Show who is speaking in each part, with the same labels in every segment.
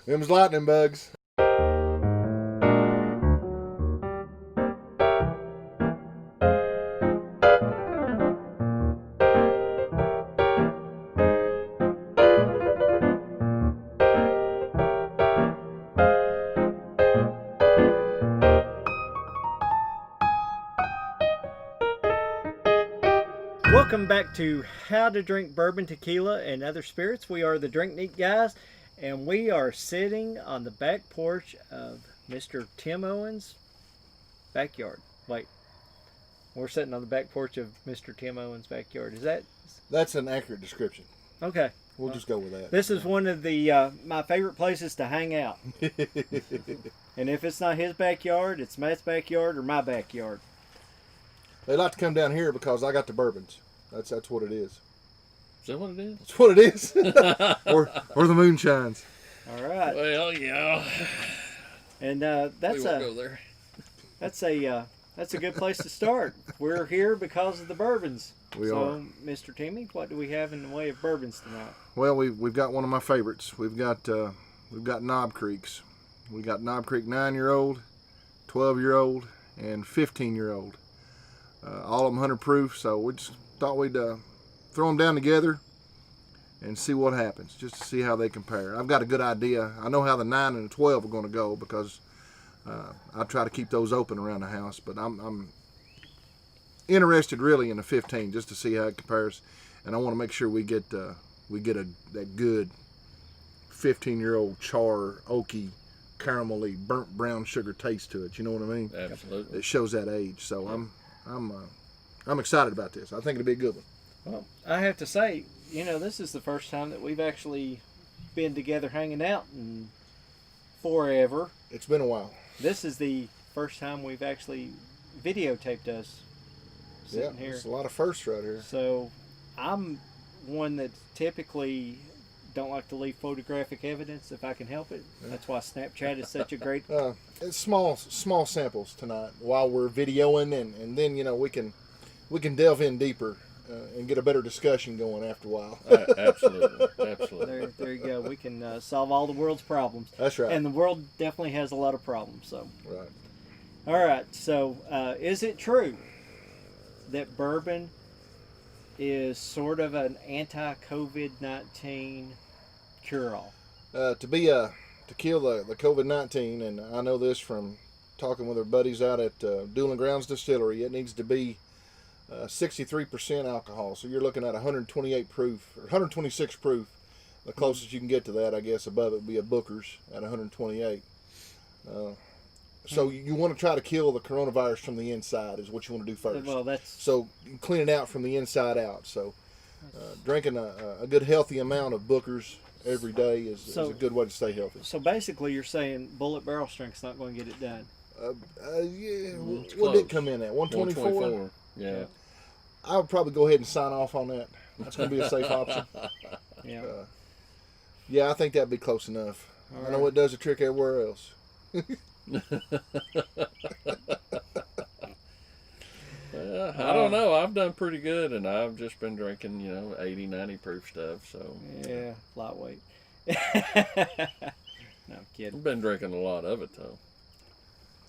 Speaker 1: Them's lightning bugs.
Speaker 2: Welcome back to How to Drink Bourbon, Tequila, and Other Spirits. We are the Drink Neat guys, and we are sitting on the back porch of Mr. Tim Owens' backyard. Wait, we're sitting on the back porch of Mr. Tim Owens' backyard. Is that?
Speaker 1: That's an accurate description.
Speaker 2: Okay.
Speaker 1: We'll just go with that.
Speaker 2: This is one of the my favorite places to hang out. And if it's not his backyard, it's Matt's backyard or my backyard.
Speaker 1: They like to come down here because I got the bourbons. That's what it is.
Speaker 3: Is that what it is?
Speaker 1: That's what it is. or the moonshines.
Speaker 2: All right.
Speaker 3: Well, yeah.
Speaker 2: And
Speaker 3: We won't go there.
Speaker 2: that's a good place to start. We're here because of the bourbons.
Speaker 1: We
Speaker 2: so,
Speaker 1: are.
Speaker 2: Mr. Timmy, what do we have in the way of bourbons tonight?
Speaker 1: Well, we've got one of my favorites. We've got Knob Creeks. We got Knob Creek 9-year-old, 12-year-old, and 15-year-old. All of them 100 proof. So we just thought we'd throw them down together and see what happens, just to see how they compare. I've got a good idea. I know how the 9 and the 12 are going to go because I try to keep those open around the house. But I'm interested really in the 15 just to see how it compares, and I want to make sure we get that good 15-year-old char, oaky, caramelly, burnt brown sugar taste to it. You know what I mean?
Speaker 3: Absolutely.
Speaker 1: It shows that age. So I'm excited about this. I think it'll be a good one.
Speaker 2: Well, I have to say, this is the first time that we've actually been together hanging out in forever.
Speaker 1: It's been a while.
Speaker 2: This is the first time we've actually videotaped us sitting here.
Speaker 1: It's a lot of firsts right here.
Speaker 2: So I'm one that typically don't like to leave photographic evidence if I can help it. That's why Snapchat is such a great...
Speaker 1: It's small samples tonight while we're videoing, and then we can delve in deeper and get a better discussion going after a while.
Speaker 3: Absolutely.
Speaker 2: There you go. We can solve all the world's problems.
Speaker 1: That's right.
Speaker 2: And the world definitely has a lot of problems. So.
Speaker 1: Right.
Speaker 2: All right. So is it true that bourbon is sort of an anti-COVID-19 cure-all?
Speaker 1: To kill the COVID-19, and I know this from talking with our buddies out at Dueling Grounds Distillery, it needs to be 63% alcohol. So you're looking at 128 proof, or 126 proof. The closest you can get to that, I guess, above it would be a Booker's at 128. So you want to try to kill the coronavirus from the inside is what you want to do first.
Speaker 2: Well,
Speaker 1: so you clean it out from the inside out. So drinking a good healthy amount of Booker's every day is a good way to stay healthy.
Speaker 2: So basically you're saying bullet barrel strength's not going to get it done.
Speaker 1: Yeah, what did it come in at? 124?
Speaker 3: Yeah.
Speaker 1: I would probably go ahead and sign off on that. That's going to be a safe option.
Speaker 2: Yeah.
Speaker 1: Yeah, I think that'd be close enough.
Speaker 2: All
Speaker 1: I know
Speaker 2: right.
Speaker 1: it does a trick everywhere else.
Speaker 3: I don't know. I've done pretty good, and I've just been drinking, 80, 90 proof stuff. So
Speaker 2: Yeah, lightweight. No, I'm kidding.
Speaker 3: I've been drinking a lot of it, though.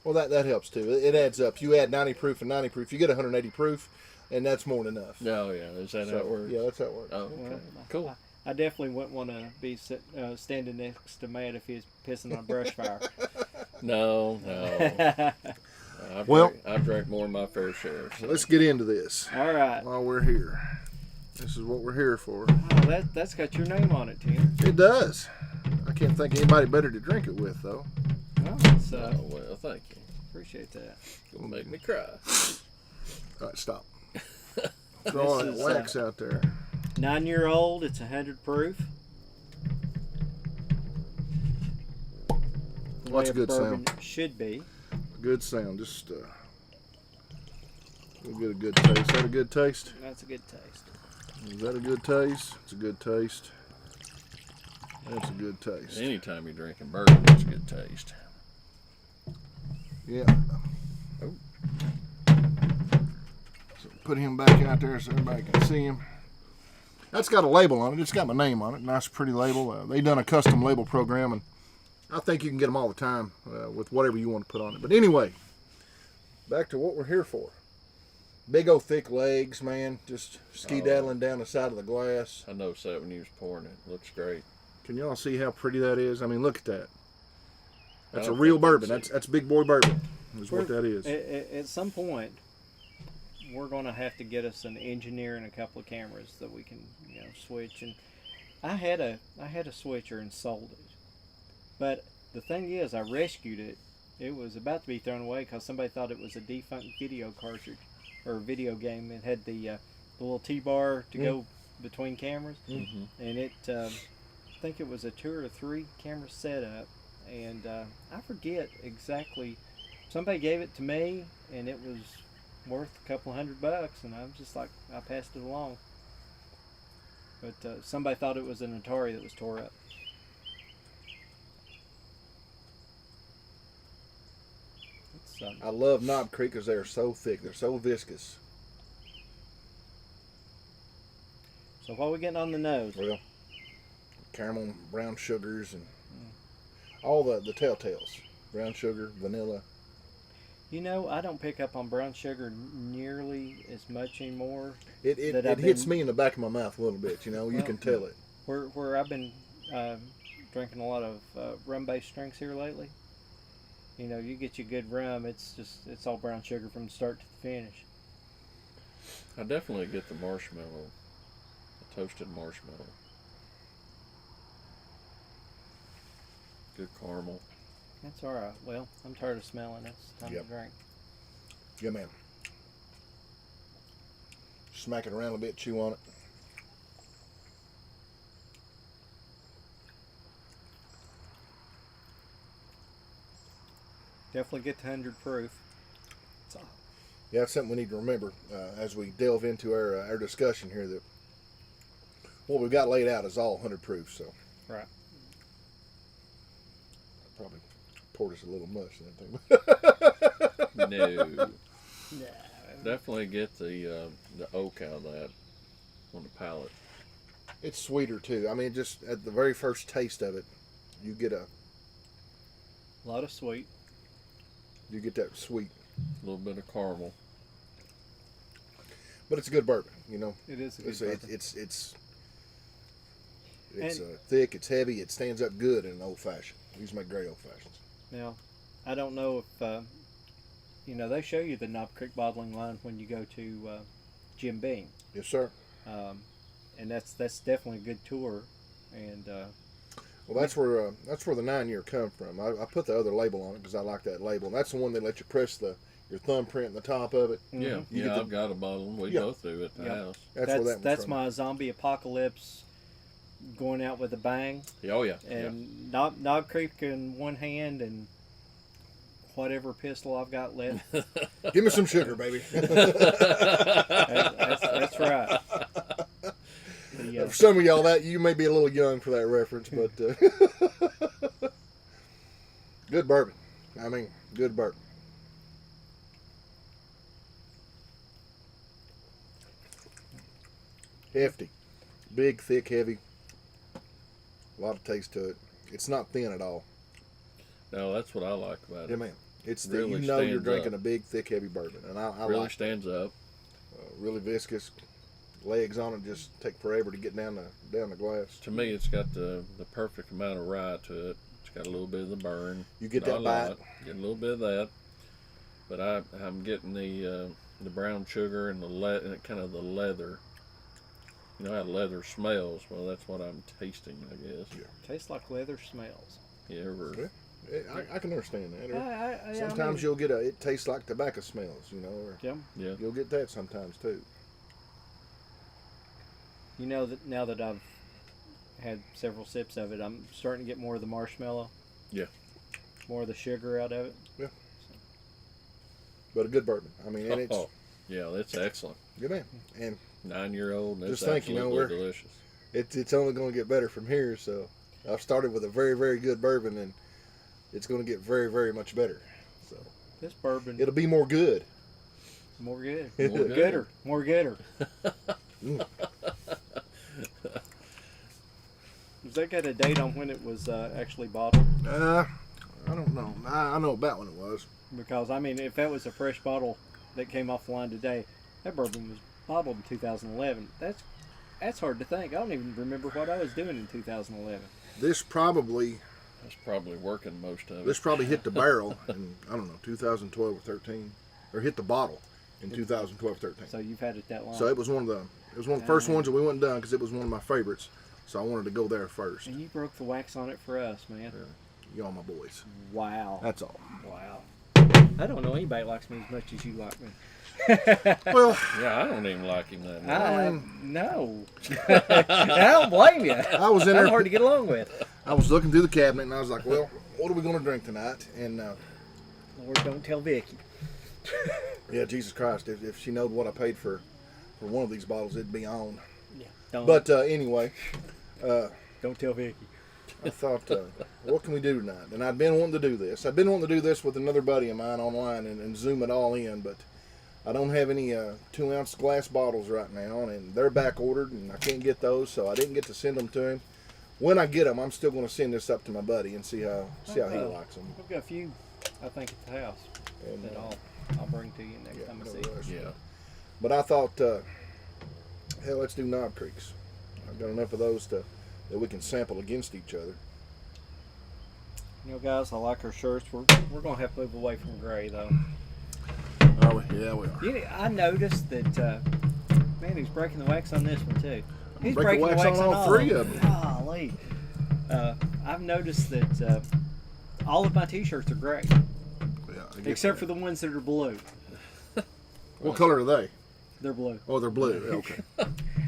Speaker 1: Well, that helps too. It adds up. You add 90 proof and 90 proof, you get 180 proof, and that's more than enough.
Speaker 3: Oh, yeah. Is that how it works?
Speaker 1: Yeah, that's how it works.
Speaker 3: Oh, okay.
Speaker 2: Well,
Speaker 3: Cool.
Speaker 2: I definitely wouldn't want to be standing next to Matt if he's pissing on a brush fire.
Speaker 3: No. I've drank more than my fair share. So.
Speaker 1: Let's get into this
Speaker 2: All right.
Speaker 1: while we're here. This is what we're here for.
Speaker 2: Oh, that's got your name on it, Tim.
Speaker 1: It does. I can't think of anybody better to drink it with, though.
Speaker 2: Oh, it's,
Speaker 3: Oh, well, thank you.
Speaker 2: appreciate that.
Speaker 3: You'll make me cry.
Speaker 1: All right, stop. Throw all
Speaker 2: This
Speaker 1: that
Speaker 2: is,
Speaker 1: wax out there.
Speaker 2: 9-year-old. It's 100 proof.
Speaker 1: What's a
Speaker 2: Way
Speaker 1: good
Speaker 2: bourbon
Speaker 1: sound?
Speaker 2: should be.
Speaker 1: Good sound. Just we'll get a good taste. Is that a good taste?
Speaker 2: That's a good taste.
Speaker 1: Is that a good taste? It's a good taste. That's a good taste.
Speaker 3: Anytime you're drinking bourbon, it's a good taste.
Speaker 1: Yeah.
Speaker 3: Oh.
Speaker 1: So put him back out there so everybody can see him. That's got a label on it. It's got my name on it. Nice, pretty label. They done a custom label program, and I think you can get them all the time with whatever you want to put on it. But anyway, back to what we're here for. Big old thick legs, man. Just ski-daddling down the side of the glass.
Speaker 3: I noticed that when you was pouring it. Looks great.
Speaker 1: Can y'all see how pretty that is? I mean, look at that. That's a
Speaker 3: don't
Speaker 1: real
Speaker 3: think you can
Speaker 1: bourbon.
Speaker 3: see
Speaker 1: That's big boy bourbon. Is what that is.
Speaker 2: At some point, we're going to have to get us an engineer and a couple of cameras that we can, switch. And I had a switcher and sold it, but the thing is, I rescued it. It was about to be thrown away because somebody thought it was a defunct video cartridge or video game. It had the little T-bar to go between cameras, and it I think it was a 2 or 3 camera setup, and I forget exactly. Somebody gave it to me, and it was worth a couple $100, and I was just like, I passed it along. But somebody thought it was an Atari that was tore up.
Speaker 1: I love Knob Creek because they're so thick. They're so viscous.
Speaker 2: So what are we getting on the nose?
Speaker 1: Well, caramel, brown sugars, and all the telltales. Brown sugar, vanilla.
Speaker 2: I don't pick up on brown sugar nearly as much anymore.
Speaker 1: It hits me in the back of my mouth a little bit. You can tell it.
Speaker 2: Where I've been drinking a lot of rum-based drinks here lately. You get your good rum. It's all brown sugar from the start to the finish.
Speaker 3: I definitely get the marshmallow, the toasted marshmallow. Good caramel.
Speaker 2: That's all right. Well, I'm tired of smelling. It's time to drink.
Speaker 1: Yeah, man. Smack it around a bit, chew on it.
Speaker 2: Definitely get to 100 proof.
Speaker 1: Yeah, that's something we need to remember as we delve into our discussion here. That what we've got laid out is all 100 proof. So
Speaker 2: right.
Speaker 1: Probably poured us a little much.
Speaker 3: No. Definitely get the oak out of that on the palate.
Speaker 1: It's sweeter too. I mean, just at the very first taste of it, you get a
Speaker 2: lot of sweet.
Speaker 1: You get that sweet.
Speaker 3: A little bit of caramel.
Speaker 1: But it's a good bourbon,
Speaker 2: It is a good bourbon.
Speaker 1: It's thick, it's heavy, it stands up good in an old fashioned. These make great old fashions.
Speaker 2: Now, I don't know if they show you the Knob Creek bottling line when you go to Jim Beam.
Speaker 1: Yes, sir.
Speaker 2: And that's definitely a good tour. And
Speaker 1: well, that's where the 9-year come from. I put the other label on it because I like that label. And that's the one that lets you press your thumbprint in the top of it.
Speaker 3: Yeah, I've got a bottle. We both do at the house.
Speaker 1: That's
Speaker 2: my zombie apocalypse going out with a bang.
Speaker 3: Oh yeah.
Speaker 2: And Knob Creek in one hand and whatever pistol I've got left.
Speaker 1: Give me some sugar, baby.
Speaker 2: That's right.
Speaker 1: For some of y'all, you may be a little young for that reference, but good bourbon. I mean, good bourbon. Hefty. Big, thick, heavy. A lot of taste to it. It's not thin at all.
Speaker 3: No, that's what I like about it.
Speaker 1: Yeah, man. It's
Speaker 3: really
Speaker 1: you're drinking
Speaker 3: up.
Speaker 1: A big, thick, heavy bourbon, and I
Speaker 3: really
Speaker 1: like it.
Speaker 3: stands up.
Speaker 1: Really viscous. Legs on it just take forever to get down the glass.
Speaker 3: To me, it's got the perfect amount of rye to it. It's got a little bit of the burn.
Speaker 1: You get that bite.
Speaker 3: Get a little bit of that, but I'm getting the brown sugar and and kind of the leather. You know how leather smells? Well, that's what I'm tasting, I guess.
Speaker 1: Yeah.
Speaker 2: Tastes like leather smells.
Speaker 3: Yeah,
Speaker 1: I can understand that.
Speaker 2: Sometimes
Speaker 1: you'll get it tastes like tobacco smells, or
Speaker 2: yeah.
Speaker 1: You'll get that sometimes too.
Speaker 2: That now that I've had several sips of it, I'm starting to get more of the marshmallow.
Speaker 3: Yeah.
Speaker 2: More of the sugar out of it.
Speaker 1: Yeah. So. But a good bourbon. I mean, and it's
Speaker 3: yeah, that's excellent.
Speaker 1: Good man. And
Speaker 3: 9-year-old. And
Speaker 1: just
Speaker 3: it's
Speaker 1: think,
Speaker 3: absolutely delicious.
Speaker 1: It's only going to get better from here. So I've started with a very, very good bourbon, and it's going to get very, very much better. So
Speaker 2: this bourbon,
Speaker 1: it'll be more good.
Speaker 2: More good.
Speaker 3: More
Speaker 2: gooder. More gooder. Does that got a date on when it was actually bottled?
Speaker 1: I don't know. I know about when it was.
Speaker 2: Because, I mean, if that was a fresh bottle that came off the line today, that bourbon was bottled in 2011. That's hard to think. I don't even remember what I was doing in 2011.
Speaker 1: This probably
Speaker 3: That's probably working most of it.
Speaker 1: This probably hit the barrel in, I don't know, 2012 or 13, or hit the bottle in 2012 or 13.
Speaker 2: So you've had it that long.
Speaker 1: So it was one of the first ones that we went and done because it was one of my favorites. So I wanted to go there first.
Speaker 2: And you broke the wax on it for us, man.
Speaker 1: Y'all my boys.
Speaker 2: Wow.
Speaker 1: That's all.
Speaker 2: Wow. I don't know anybody likes me as much as you like me.
Speaker 1: Well,
Speaker 3: Yeah, I don't even like him that much.
Speaker 2: No. I don't blame you.
Speaker 1: I was in
Speaker 2: I'm
Speaker 1: there.
Speaker 2: hard to get along with.
Speaker 1: I was looking through the cabinet and I was like, well, what are we going to drink tonight? And
Speaker 2: Lord, don't tell Vicky.
Speaker 1: yeah, Jesus Christ, if she knowed what I paid for one of these bottles, it'd be on.
Speaker 2: Yeah. Don't.
Speaker 1: But anyway,
Speaker 2: Don't tell Vicky.
Speaker 1: I thought, what can we do tonight? And I'd been wanting to do this. I'd been wanting to do this with another buddy of mine online and zoom it all in, but I don't have any 2-ounce glass bottles right now, and they're back ordered, and I can't get those, so I didn't get to send them to him. When I get them, I'm still going to send this up to my buddy and see how he likes them.
Speaker 2: I've got a few, I think, at the house
Speaker 1: And,
Speaker 2: that I'll bring to you next time I see you.
Speaker 3: Yeah.
Speaker 1: But I thought, hell, let's do Knob Creeks. I've got enough of those that we can sample against each other.
Speaker 2: You know, guys, I like our shirts. We're going to have to move away from gray, though.
Speaker 1: Oh, yeah, we are.
Speaker 2: You know, I noticed that, man, he's breaking the wax on this one, too. He's
Speaker 1: breaking
Speaker 2: breaking the
Speaker 1: wax
Speaker 2: wax
Speaker 1: on all three of them.
Speaker 2: Golly. I've noticed that all of my T-shirts are gray,
Speaker 1: Yeah,
Speaker 2: except for the ones that are blue.
Speaker 1: What color are they?
Speaker 2: They're blue.
Speaker 1: Oh, they're blue. Okay.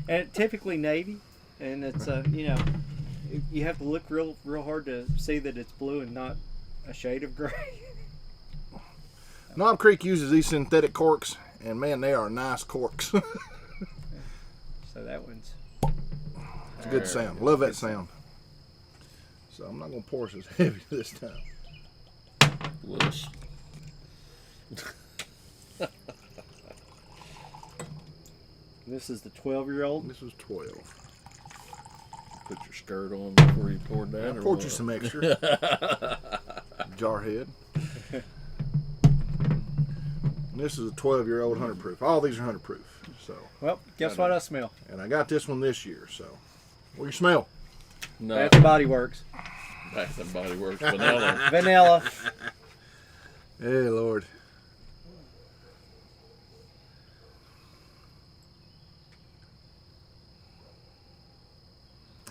Speaker 2: And typically navy, and it's you know, you have to look real hard to see that it's blue and not a shade of gray.
Speaker 1: Knob Creek uses these synthetic corks, and man, they are nice corks.
Speaker 2: So that one's
Speaker 1: It's a good sound. Love that sound. So I'm not going to pour this as heavy this time.
Speaker 3: Wuss.
Speaker 2: this is the 12-year-old.
Speaker 1: This was 12.
Speaker 3: Put your skirt on before you poured that.
Speaker 1: I
Speaker 3: or
Speaker 1: poured you
Speaker 3: what?
Speaker 1: some extra. Jarhead. And this is a 12-year-old 100 proof. All these are 100 proof. So,
Speaker 2: Well, guess what I smell?
Speaker 1: and I got this one this year. So, what do you smell?
Speaker 3: No,
Speaker 2: Bath and Body Works.
Speaker 3: Bath and Body Works vanilla.
Speaker 2: Vanilla.
Speaker 1: Hey, Lord.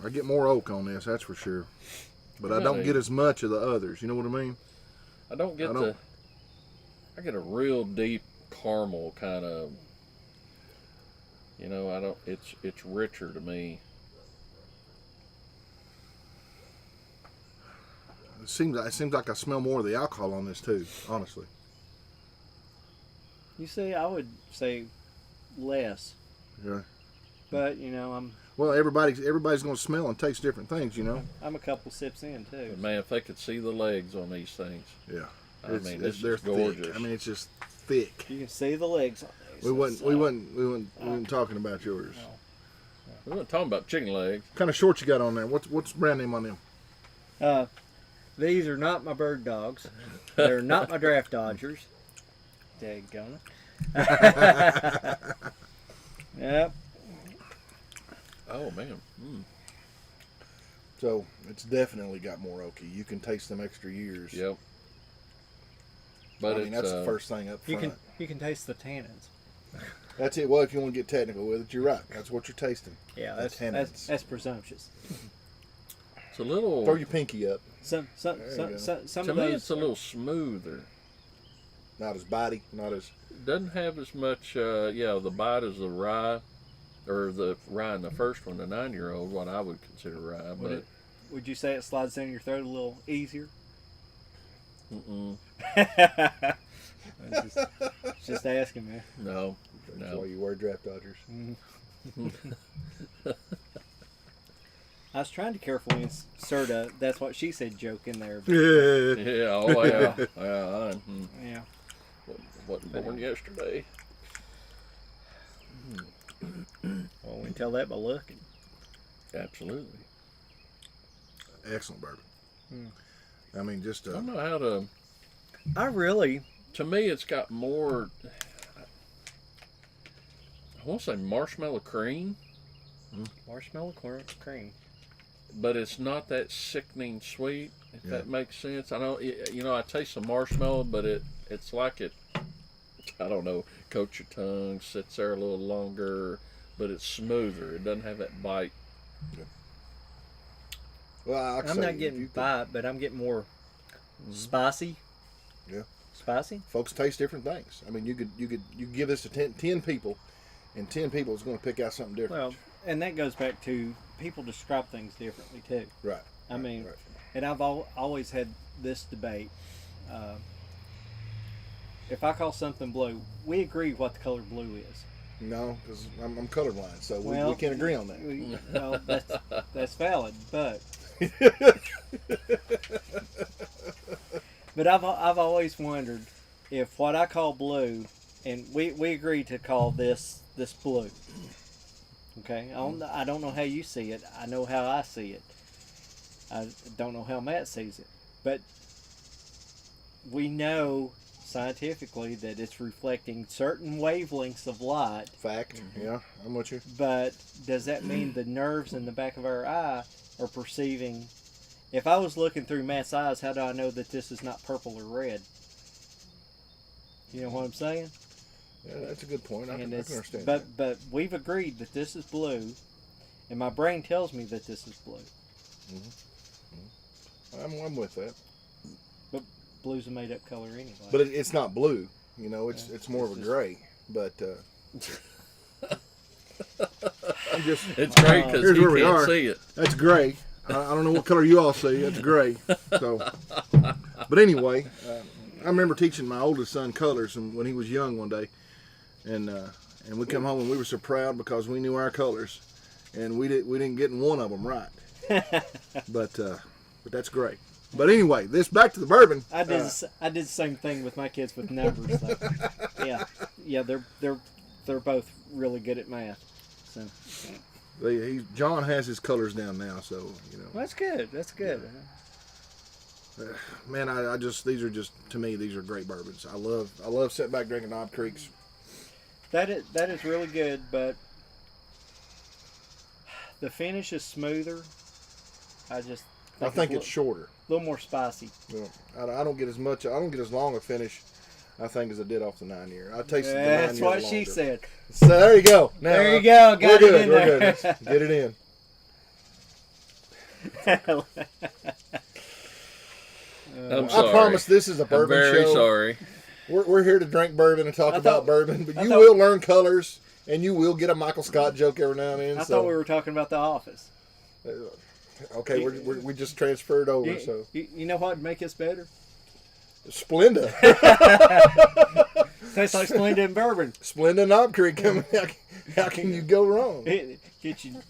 Speaker 1: I get more oak on this, that's for sure. But I don't
Speaker 3: Really?
Speaker 1: get as much of the others. You know what I mean?
Speaker 3: I don't get I get a real deep caramel kind of. You know, I don't. It's richer to me.
Speaker 1: It seems like I smell more of the alcohol on this too, honestly.
Speaker 2: You see, I would say less,
Speaker 1: Yeah.
Speaker 2: but you know, I'm
Speaker 1: Well, everybody's going to smell and taste different things, you know.
Speaker 2: a couple sips in too.
Speaker 3: But man, if they could see the legs on these things,
Speaker 1: Yeah.
Speaker 3: I mean, this
Speaker 1: they're
Speaker 3: is gorgeous.
Speaker 1: thick. I mean, it's just thick.
Speaker 2: You can see the legs on these.
Speaker 1: We wasn't talking about yours.
Speaker 3: we weren't talking about chicken legs.
Speaker 1: What kind of shorts you got on there? What's the brand name on them?
Speaker 2: These are not my bird dogs. They're not my draft dodgers. Daggone it. Yep.
Speaker 3: Oh man,
Speaker 1: So it's definitely got more oaky. You can taste them extra years.
Speaker 3: yep. But
Speaker 1: I mean,
Speaker 3: it's
Speaker 1: that's the first thing up front.
Speaker 2: You can taste the tannins.
Speaker 1: That's it. Well, if you want to get technical with it, you're right. That's what you're tasting.
Speaker 2: Yeah,
Speaker 1: That's
Speaker 2: that's presumptuous.
Speaker 3: it's a little.
Speaker 1: Throw your pinky up.
Speaker 2: Some
Speaker 1: There you go.
Speaker 2: some
Speaker 3: to
Speaker 2: of
Speaker 3: me,
Speaker 2: those.
Speaker 3: it's a little smoother.
Speaker 1: Not as bitey. Not as.
Speaker 3: Doesn't have as much. The bite as the rye, or the rye in the first one, the 9-year-old, what I would consider rye. But
Speaker 2: Would you say it slides down your throat a little easier?
Speaker 3: mm-mm,
Speaker 2: just asking, man.
Speaker 3: no,
Speaker 1: That's
Speaker 3: no.
Speaker 1: why you wear draft dodgers.
Speaker 2: I was trying to carefully insert a "that's what she said" joke in there. But,
Speaker 3: Yeah, oh yeah, yeah.
Speaker 2: yeah.
Speaker 3: Wasn't born yesterday.
Speaker 2: Well, we can tell that by looking.
Speaker 3: Absolutely.
Speaker 1: excellent bourbon. I mean, just
Speaker 3: I don't know how to.
Speaker 2: I really,
Speaker 3: To me, it's got more. I want to say marshmallow cream,
Speaker 2: marshmallow cream.
Speaker 3: but it's not that sickening sweet. If
Speaker 1: Yeah.
Speaker 3: that makes sense. I know. I taste some marshmallow, but it's like it. I don't know. Coats your tongue, sits there a little longer, but it's smoother. It doesn't have that bite.
Speaker 1: well, like I
Speaker 2: I'm
Speaker 1: say,
Speaker 2: not
Speaker 1: if
Speaker 2: getting
Speaker 1: you could-
Speaker 2: bite, but I'm getting more spicy.
Speaker 1: Yeah.
Speaker 2: Spicy.
Speaker 1: folks taste different things. I mean, you could give this to 10 people, and 10 people is going to pick out something different.
Speaker 2: Well, and that goes back to people describe things differently too.
Speaker 1: Right.
Speaker 2: I mean,
Speaker 1: right.
Speaker 2: and I've always had this debate. If I call something blue, we agree what the color blue is.
Speaker 1: No, because I'm colorblind, so we
Speaker 2: Well,
Speaker 1: can't agree on that.
Speaker 2: Well, that's valid, but but I've always wondered if what I call blue, and we agreed to call this blue. Okay, I don't know how you see it. I know how I see it. I don't know how Matt sees it, but we know scientifically that it's reflecting certain wavelengths of light.
Speaker 1: Fact. Yeah, I'm with you.
Speaker 2: But does that mean the nerves in the back of our eye are perceiving? If I was looking through Matt's eyes, how do I know that this is not purple or red? You know what I'm saying?
Speaker 1: Yeah, that's a good point. I can understand
Speaker 2: but we've agreed that this is blue, and my brain tells me that this is blue.
Speaker 1: that. I'm with that.
Speaker 2: But blue's a made-up color anyway.
Speaker 1: But it's not blue. You know, it's more of a gray. But I'm just.
Speaker 3: It's great because
Speaker 1: Here's
Speaker 3: you
Speaker 1: where we
Speaker 3: can't
Speaker 1: are.
Speaker 3: see it.
Speaker 1: That's gray. I don't know what color you all see. That's gray. So, but anyway, I remember teaching my oldest son colors, and when he was young one day, and we come home and we were so proud because we knew our colors, and we didn't get one of them right. but that's great. But anyway, back to the bourbon.
Speaker 2: I did the same thing with my kids with numbers. So. yeah, they're both really good at math. So.
Speaker 1: John has his colors down now, so you know.
Speaker 2: Well, that's good. That's good.
Speaker 1: Man, I just these are great bourbons. I love sitting back drinking Knob Creeks.
Speaker 2: That is really good, but the finish is smoother. I
Speaker 1: think it's shorter.
Speaker 2: A little more spicy.
Speaker 1: You know, I don't get as long a finish, I think, as I did off the 9-year. I tasted the 9-year
Speaker 2: That's what
Speaker 1: longer.
Speaker 2: she said.
Speaker 1: So there you go. Now,
Speaker 2: There you go. Got
Speaker 1: we're
Speaker 2: it
Speaker 1: good.
Speaker 2: in
Speaker 1: We're
Speaker 2: there.
Speaker 1: good. Let's get it in.
Speaker 3: I'm sorry.
Speaker 1: I promise this is a
Speaker 3: I'm
Speaker 1: bourbon
Speaker 3: very
Speaker 1: show.
Speaker 3: sorry.
Speaker 1: We're here to drink bourbon and talk
Speaker 2: I
Speaker 1: about
Speaker 2: thought-
Speaker 1: bourbon, but
Speaker 2: I
Speaker 1: you
Speaker 2: thought-
Speaker 1: will learn colors and you will get a Michael Scott joke every now and then.
Speaker 2: I
Speaker 1: so
Speaker 2: thought we were talking about The Office.
Speaker 1: okay, we just transferred over. So
Speaker 2: You know what would make us better?
Speaker 1: Splenda,
Speaker 2: Tastes like Splenda and bourbon.
Speaker 1: Splenda Knob Creek. How can you go wrong?
Speaker 2: Get you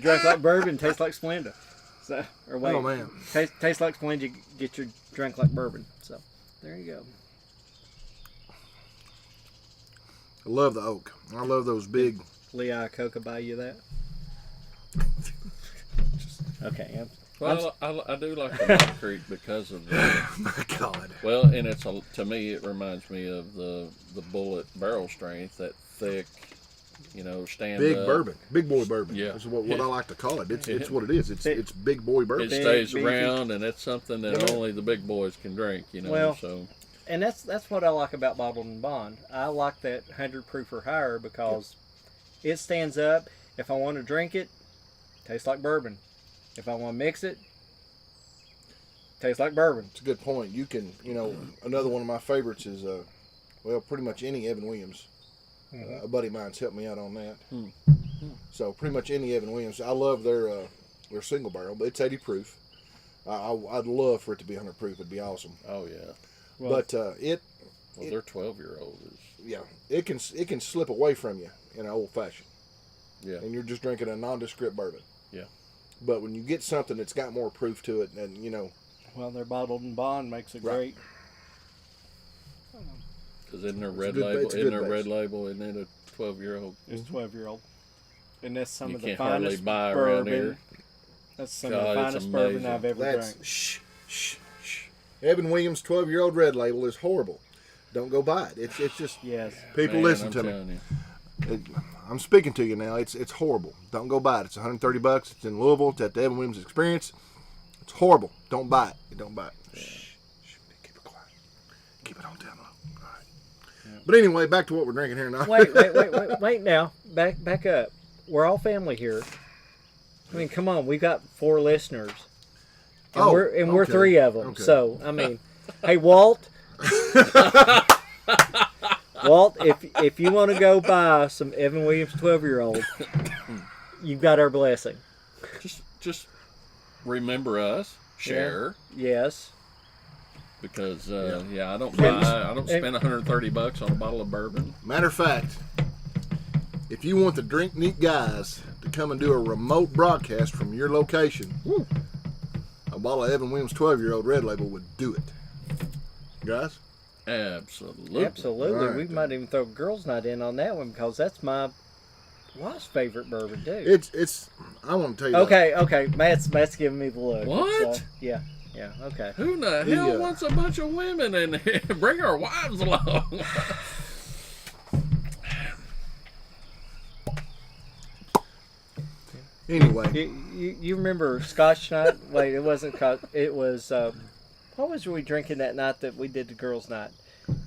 Speaker 2: drunk like bourbon, taste like Splenda. So, or wait,
Speaker 1: Oh man,
Speaker 2: taste like Splenda, get your drink like bourbon. So, there you go.
Speaker 1: I love the oak. I love those big.
Speaker 2: Lee Iacocca buy you that? Okay.
Speaker 3: Well, I do like the Knob Creek because of the.
Speaker 1: My God.
Speaker 3: Well, and to me it reminds me of the bullet barrel strength, that thick, stand
Speaker 1: Big
Speaker 3: up.
Speaker 1: bourbon, big boy bourbon.
Speaker 3: Yeah.
Speaker 1: Is what I like to call it. It's what it is. It's big boy bourbon.
Speaker 3: It
Speaker 2: Big,
Speaker 3: stays
Speaker 2: beefy.
Speaker 3: around, and it's something that
Speaker 1: Yeah.
Speaker 3: only the big boys can drink.
Speaker 2: Well,
Speaker 3: so
Speaker 2: And that's what I like about Bottled and Bond. I like that 100 proof or higher because it stands up. If I want to drink it, tastes like bourbon. If I want to mix it, tastes like bourbon.
Speaker 1: It's a good point. You can, another one of my favorites is, pretty much any Evan Williams. A buddy of mine's helped me out on that. So pretty much any Evan Williams. I love their single barrel, but it's 80 proof. I'd love for it to be 100 proof. It'd be awesome.
Speaker 3: oh yeah,
Speaker 2: Well,
Speaker 1: But
Speaker 3: their 12-year-old is
Speaker 1: it can slip away from you in an old fashioned,
Speaker 3: yeah.
Speaker 1: and you're just drinking a nondescript bourbon.
Speaker 3: Yeah.
Speaker 1: But when you get something that's got more proof to it, and
Speaker 2: well, their Bottled and Bond makes a great.
Speaker 3: Because in their
Speaker 1: It's a
Speaker 3: red
Speaker 1: good-
Speaker 3: label,
Speaker 1: it's a good base.
Speaker 3: red label, isn't it a 12-year-old?
Speaker 2: It's 12-year-old, and that's some
Speaker 3: You
Speaker 2: of the
Speaker 3: can't hardly
Speaker 2: finest
Speaker 3: buy around
Speaker 2: bourbon. That's some
Speaker 3: God,
Speaker 2: of the
Speaker 3: it's
Speaker 2: finest bourbon
Speaker 3: amazing.
Speaker 2: I've ever
Speaker 1: That's
Speaker 2: drank.
Speaker 1: shh. Evan Williams 12-year-old red label is horrible. Don't go buy it. It's just
Speaker 2: Yes.
Speaker 1: people
Speaker 3: Man,
Speaker 1: listen
Speaker 3: I'm
Speaker 1: to me.
Speaker 3: telling you.
Speaker 1: I'm speaking to you now. It's horrible. Don't go buy it. It's $130. It's in Louisville. It's at the Evan Williams Experience. It's horrible. Don't buy it. Don't buy it. Shh. Keep it quiet. Keep it on down low. All right. But anyway, back to what we're drinking here now.
Speaker 2: Wait now. Back up. We're all family here. I mean, come on. We've got 4 listeners. And we're
Speaker 1: okay.
Speaker 2: 3 of them.
Speaker 1: Okay.
Speaker 2: So, I mean, hey, Walt. Walt, if you want to go buy some Evan Williams 12-year-old, you've got our blessing.
Speaker 3: Just remember us. Share.
Speaker 2: Yes.
Speaker 3: Because I don't spend $130 on a bottle of bourbon.
Speaker 1: Matter of fact, if you want the Drink Neat guys to come and do a remote broadcast from your location, a bottle of Evan Williams 12-year-old red label would do it. Guys?
Speaker 3: Absolutely.
Speaker 2: Absolutely.
Speaker 1: All right,
Speaker 2: We might even throw girls' night in on that one because that's my wife's favorite bourbon too.
Speaker 1: It's I want to tell you.
Speaker 2: Okay. Matt's giving me the look.
Speaker 3: What?
Speaker 2: So, yeah. Okay.
Speaker 3: Who the hell wants a bunch of women in here? Bring our wives along.
Speaker 1: Anyway,
Speaker 2: You remember Scotch night? Wait, it wasn't Scotch. It was. What was we drinking that night that we did the girls' night?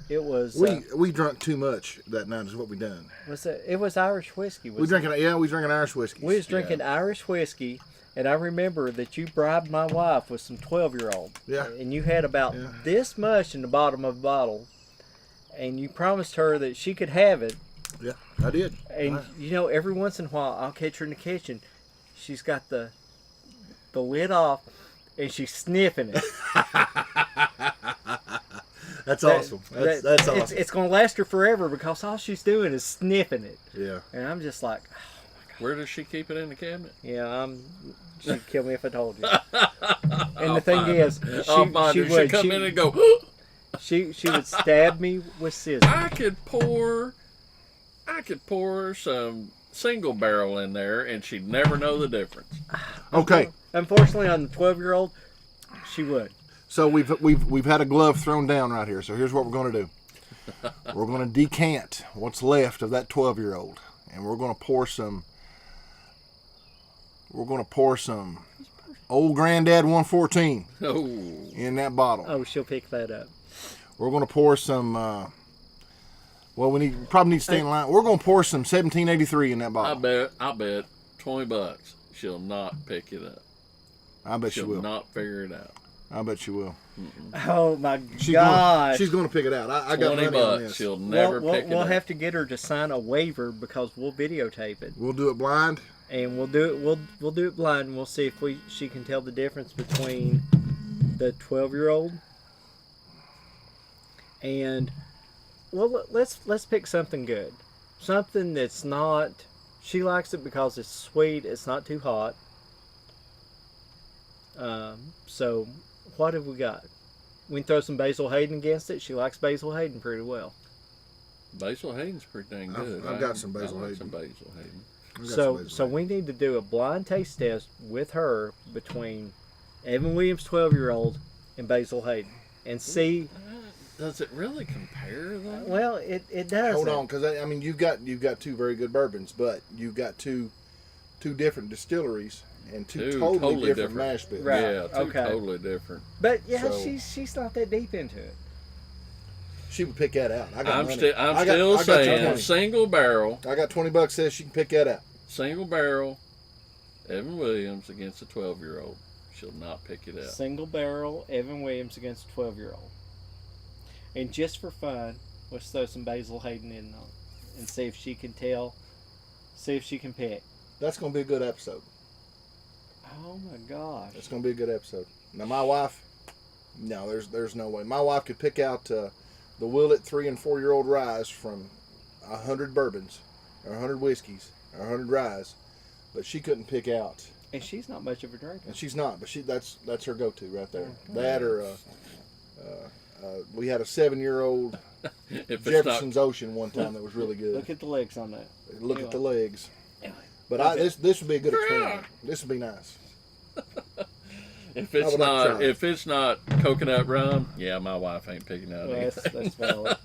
Speaker 2: It was.
Speaker 1: we drank too much that night. Is what we done.
Speaker 2: It was Irish whiskey.
Speaker 1: We drinking Irish whiskey.
Speaker 2: We was drinking Irish whiskey, and I remember that you bribed my wife with some 12-year-old.
Speaker 1: Yeah.
Speaker 2: And you had about this much in the bottom of the bottle, and you promised her that she could have it.
Speaker 1: Yeah, I did.
Speaker 2: And every once in a while, I'll catch her in the kitchen. She's got the lid off, and she's sniffing it.
Speaker 1: That's awesome. That's awesome.
Speaker 2: It's going to last her forever because all she's doing is sniffing it.
Speaker 1: Yeah.
Speaker 2: And I'm just like,
Speaker 3: Where does she keep it in the cabinet?
Speaker 2: yeah, she'd kill me if I told you. And the thing is, she
Speaker 3: would come in and go.
Speaker 2: she would stab me with scissors.
Speaker 3: I could pour some single barrel in there, and she'd never know the difference.
Speaker 1: Okay.
Speaker 2: Unfortunately, on the 12-year-old, she would.
Speaker 1: So we've had a glove thrown down right here. So here's what we're going to do. We're going to decant what's left of that 12-year-old, and we're going to pour some. We're going to pour some Old Granddad 114 in that bottle.
Speaker 2: Oh, she'll pick that up.
Speaker 1: We're going to pour some. Well, we probably need to stay in line. We're going to pour some 1783 in that bottle.
Speaker 3: I bet $20 she'll not pick it up.
Speaker 1: I bet she will.
Speaker 3: She'll not figure it out.
Speaker 1: I bet she will.
Speaker 2: Oh my God!
Speaker 1: She's going to pick it out. I got money on this.
Speaker 3: She'll never pick it up.
Speaker 2: We'll have to get her to sign a waiver because we'll videotape it.
Speaker 1: We'll do it blind.
Speaker 2: And we'll do it. We'll do it blind. And we'll see if she can tell the difference between the 12-year-old and. Well, let's pick something good, something that's not. She likes it because it's sweet. It's not too hot. So, what have we got? We can throw some Basil Hayden against it. She likes Basil Hayden pretty well.
Speaker 3: Basil Hayden's pretty dang good.
Speaker 1: I've got some Basil Hayden.
Speaker 3: Some Basil Hayden.
Speaker 2: So we need to do a blind taste test with her between Evan Williams 12-year-old and Basil Hayden and see.
Speaker 3: Does it really compare though?
Speaker 2: Well, it does.
Speaker 1: Hold on, because I mean you've got 2 very good bourbons, but you've got two different distilleries and two totally different mash bills.
Speaker 2: Right.
Speaker 3: Yeah, totally different.
Speaker 2: But yeah,
Speaker 1: So-
Speaker 2: she's not that deep into it.
Speaker 1: She would pick that out.
Speaker 3: I'm still saying single barrel.
Speaker 1: I got $20. Says she can pick that out.
Speaker 3: Single barrel. Evan Williams against a 12-year-old. She'll not pick it out.
Speaker 2: Single barrel Evan Williams against a 12-year-old. And just for fun, let's throw some Basil Hayden in on it and see if she can tell. See if she can pick.
Speaker 1: That's going to be a good episode.
Speaker 2: Oh my gosh.
Speaker 1: That's going to be a good episode. Now my wife, no, there's no way. My wife could pick out the Willet 3 and 4-year-old rye from 100 bourbons, or 100 whiskeys, or 100 rye, but she couldn't pick out.
Speaker 2: And she's not much of a drinker.
Speaker 1: And she's not, but that's her go-to right there. That or we had a 7-year-old Jefferson's Ocean one time that was really good.
Speaker 2: Look at the legs on that.
Speaker 1: Look at the legs.
Speaker 2: Anyway.
Speaker 1: But this would be a good experiment. This would be nice.
Speaker 3: If
Speaker 1: I
Speaker 3: it's
Speaker 1: would like to
Speaker 3: not
Speaker 1: try it.
Speaker 3: if it's not coconut rum, yeah, my wife ain't picking out
Speaker 2: Well,
Speaker 3: anything.
Speaker 2: that's valid.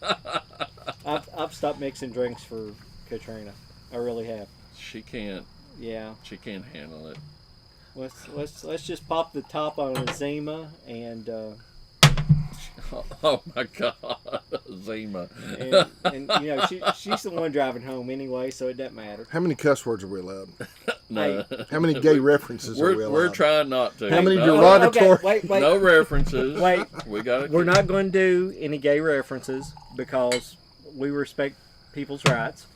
Speaker 2: I've stopped mixing drinks for Katrina. I really have.
Speaker 3: She can't
Speaker 2: Yeah.
Speaker 3: handle it.
Speaker 2: Let's just pop the top on a Zima and
Speaker 3: Oh my God, Zima.
Speaker 2: and you know she's the one driving home anyway, so it doesn't matter.
Speaker 1: How many cuss words are we allowed?
Speaker 3: No.
Speaker 1: How many gay references are we allowed?
Speaker 3: We're trying not to.
Speaker 1: How many
Speaker 3: no,
Speaker 1: derogatory-
Speaker 2: Okay, wait.
Speaker 3: No references.
Speaker 2: Wait.
Speaker 3: We got.
Speaker 2: We're not going to do any gay references because we respect people's rights.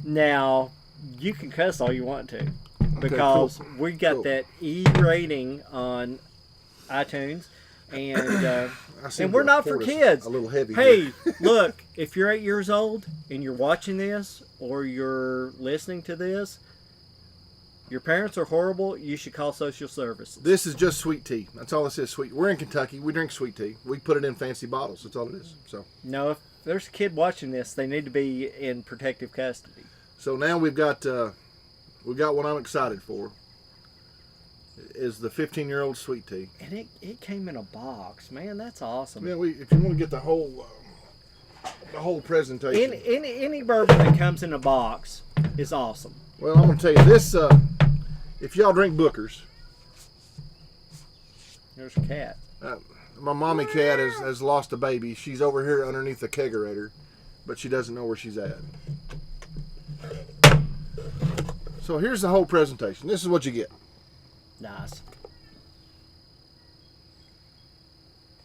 Speaker 2: Now, you can cuss all you want to because we got
Speaker 1: Cool.
Speaker 2: that E rating on iTunes, and
Speaker 1: I seem
Speaker 2: we're
Speaker 1: to
Speaker 2: not for
Speaker 1: afford us
Speaker 2: kids.
Speaker 1: A little heavy.
Speaker 2: Hey,
Speaker 1: here.
Speaker 2: look, if you're 8 years old and you're watching this or you're listening to this, your parents are horrible. You should call social services.
Speaker 1: This is just sweet tea. That's all this is. Sweet. We're in Kentucky. We drink sweet tea. We put it in fancy bottles. That's all it is.
Speaker 2: No, if there's a kid watching this, they need to be in protective custody.
Speaker 1: So now we've got what I'm excited for. Is the 15-year-old sweet tea.
Speaker 2: And it came in a box, man. That's awesome.
Speaker 1: Yeah, if you want to get the whole presentation.
Speaker 2: Any bourbon that comes in a box is awesome.
Speaker 1: Well, I'm going to tell you this. If y'all drink Booker's,
Speaker 2: There's a cat.
Speaker 1: my mommy cat has lost a baby. She's over here underneath the kegerator, but she doesn't know where she's at. So here's the whole presentation. This is what you get.
Speaker 2: Nice.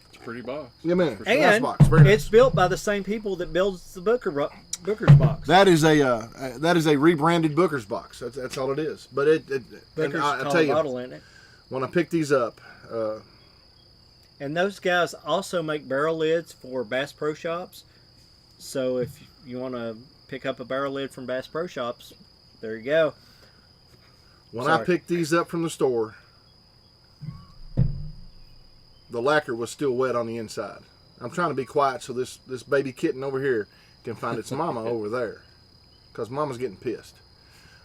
Speaker 3: It's a pretty box.
Speaker 1: Yeah, man. It's a nice
Speaker 2: And
Speaker 1: box. Very nice.
Speaker 2: it's built by the same people that builds the Booker's box.
Speaker 1: That is a rebranded Booker's box. That's all it is. But and
Speaker 2: Booker's
Speaker 1: I tell you,
Speaker 2: Colorado in it.
Speaker 1: when I picked these up,
Speaker 2: And those guys also make barrel lids for Bass Pro Shops. So if you want to pick up a barrel lid from Bass Pro Shops, there you go.
Speaker 1: when
Speaker 2: Sorry.
Speaker 1: I picked these up from the store, the lacquer was still wet on the inside. I'm trying to be quiet so this baby kitten over here can find its mama over there, because mama's getting pissed.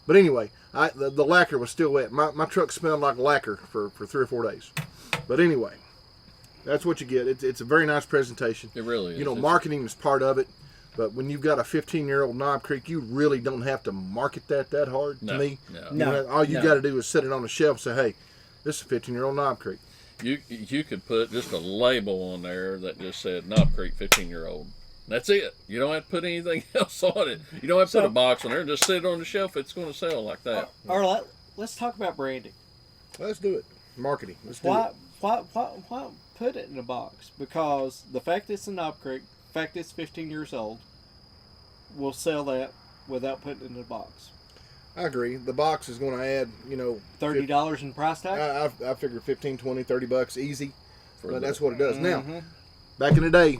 Speaker 1: But anyway, the lacquer was still wet. My truck smelled like lacquer for 3 or 4 days. But anyway, that's what you get. It's a very nice presentation.
Speaker 3: It really is.
Speaker 1: You know, marketing is part of it. But when you've got a 15-year-old Knob Creek, you really don't have to market that hard to me.
Speaker 3: No.
Speaker 1: All you got to do is set it on the shelf and say, hey, this is a 15-year-old Knob Creek.
Speaker 3: You could put just a label on there that just said Knob Creek 15-year-old. That's it. You don't have to put anything else on it. You don't have to put a box on there. Just sit it on the shelf. It's going to sell like that.
Speaker 2: All right, let's talk about branding.
Speaker 1: Let's do it. Marketing. Let's do
Speaker 2: Why,
Speaker 1: it.
Speaker 2: why put it in a box? Because the fact it's a Knob Creek, the fact it's 15 years old, will sell that without putting it in a box.
Speaker 1: I agree. The box is going to add,
Speaker 2: $30 in price tag?
Speaker 1: I figure 15, 20, 30 bucks easy. But that's what it does.
Speaker 2: Mm-hmm.
Speaker 1: Now, back in the day,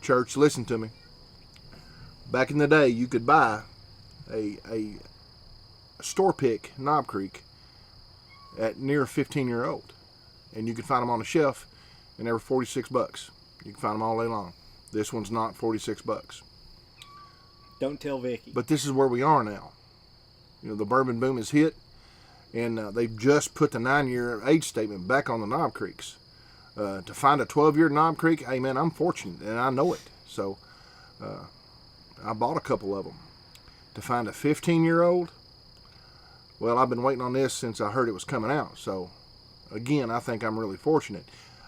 Speaker 1: church, listen to me. Back in the day, you could buy a store pick Knob Creek at near 15-year-old. And you could find them on the shelf, and they were 46 bucks. You can find them all day long. This one's not 46 bucks.
Speaker 2: Don't tell Vicky.
Speaker 1: But this is where we are now. The bourbon boom is hit, and they've just put the 9-year age statement back on the Knob Creeks. To find a 12-year Knob Creek, hey man, I'm fortunate, and I know it. So I bought a couple of them. To find a 15-year-old, well, I've been waiting on this since I heard it was coming out. So again, I think I'm really fortunate.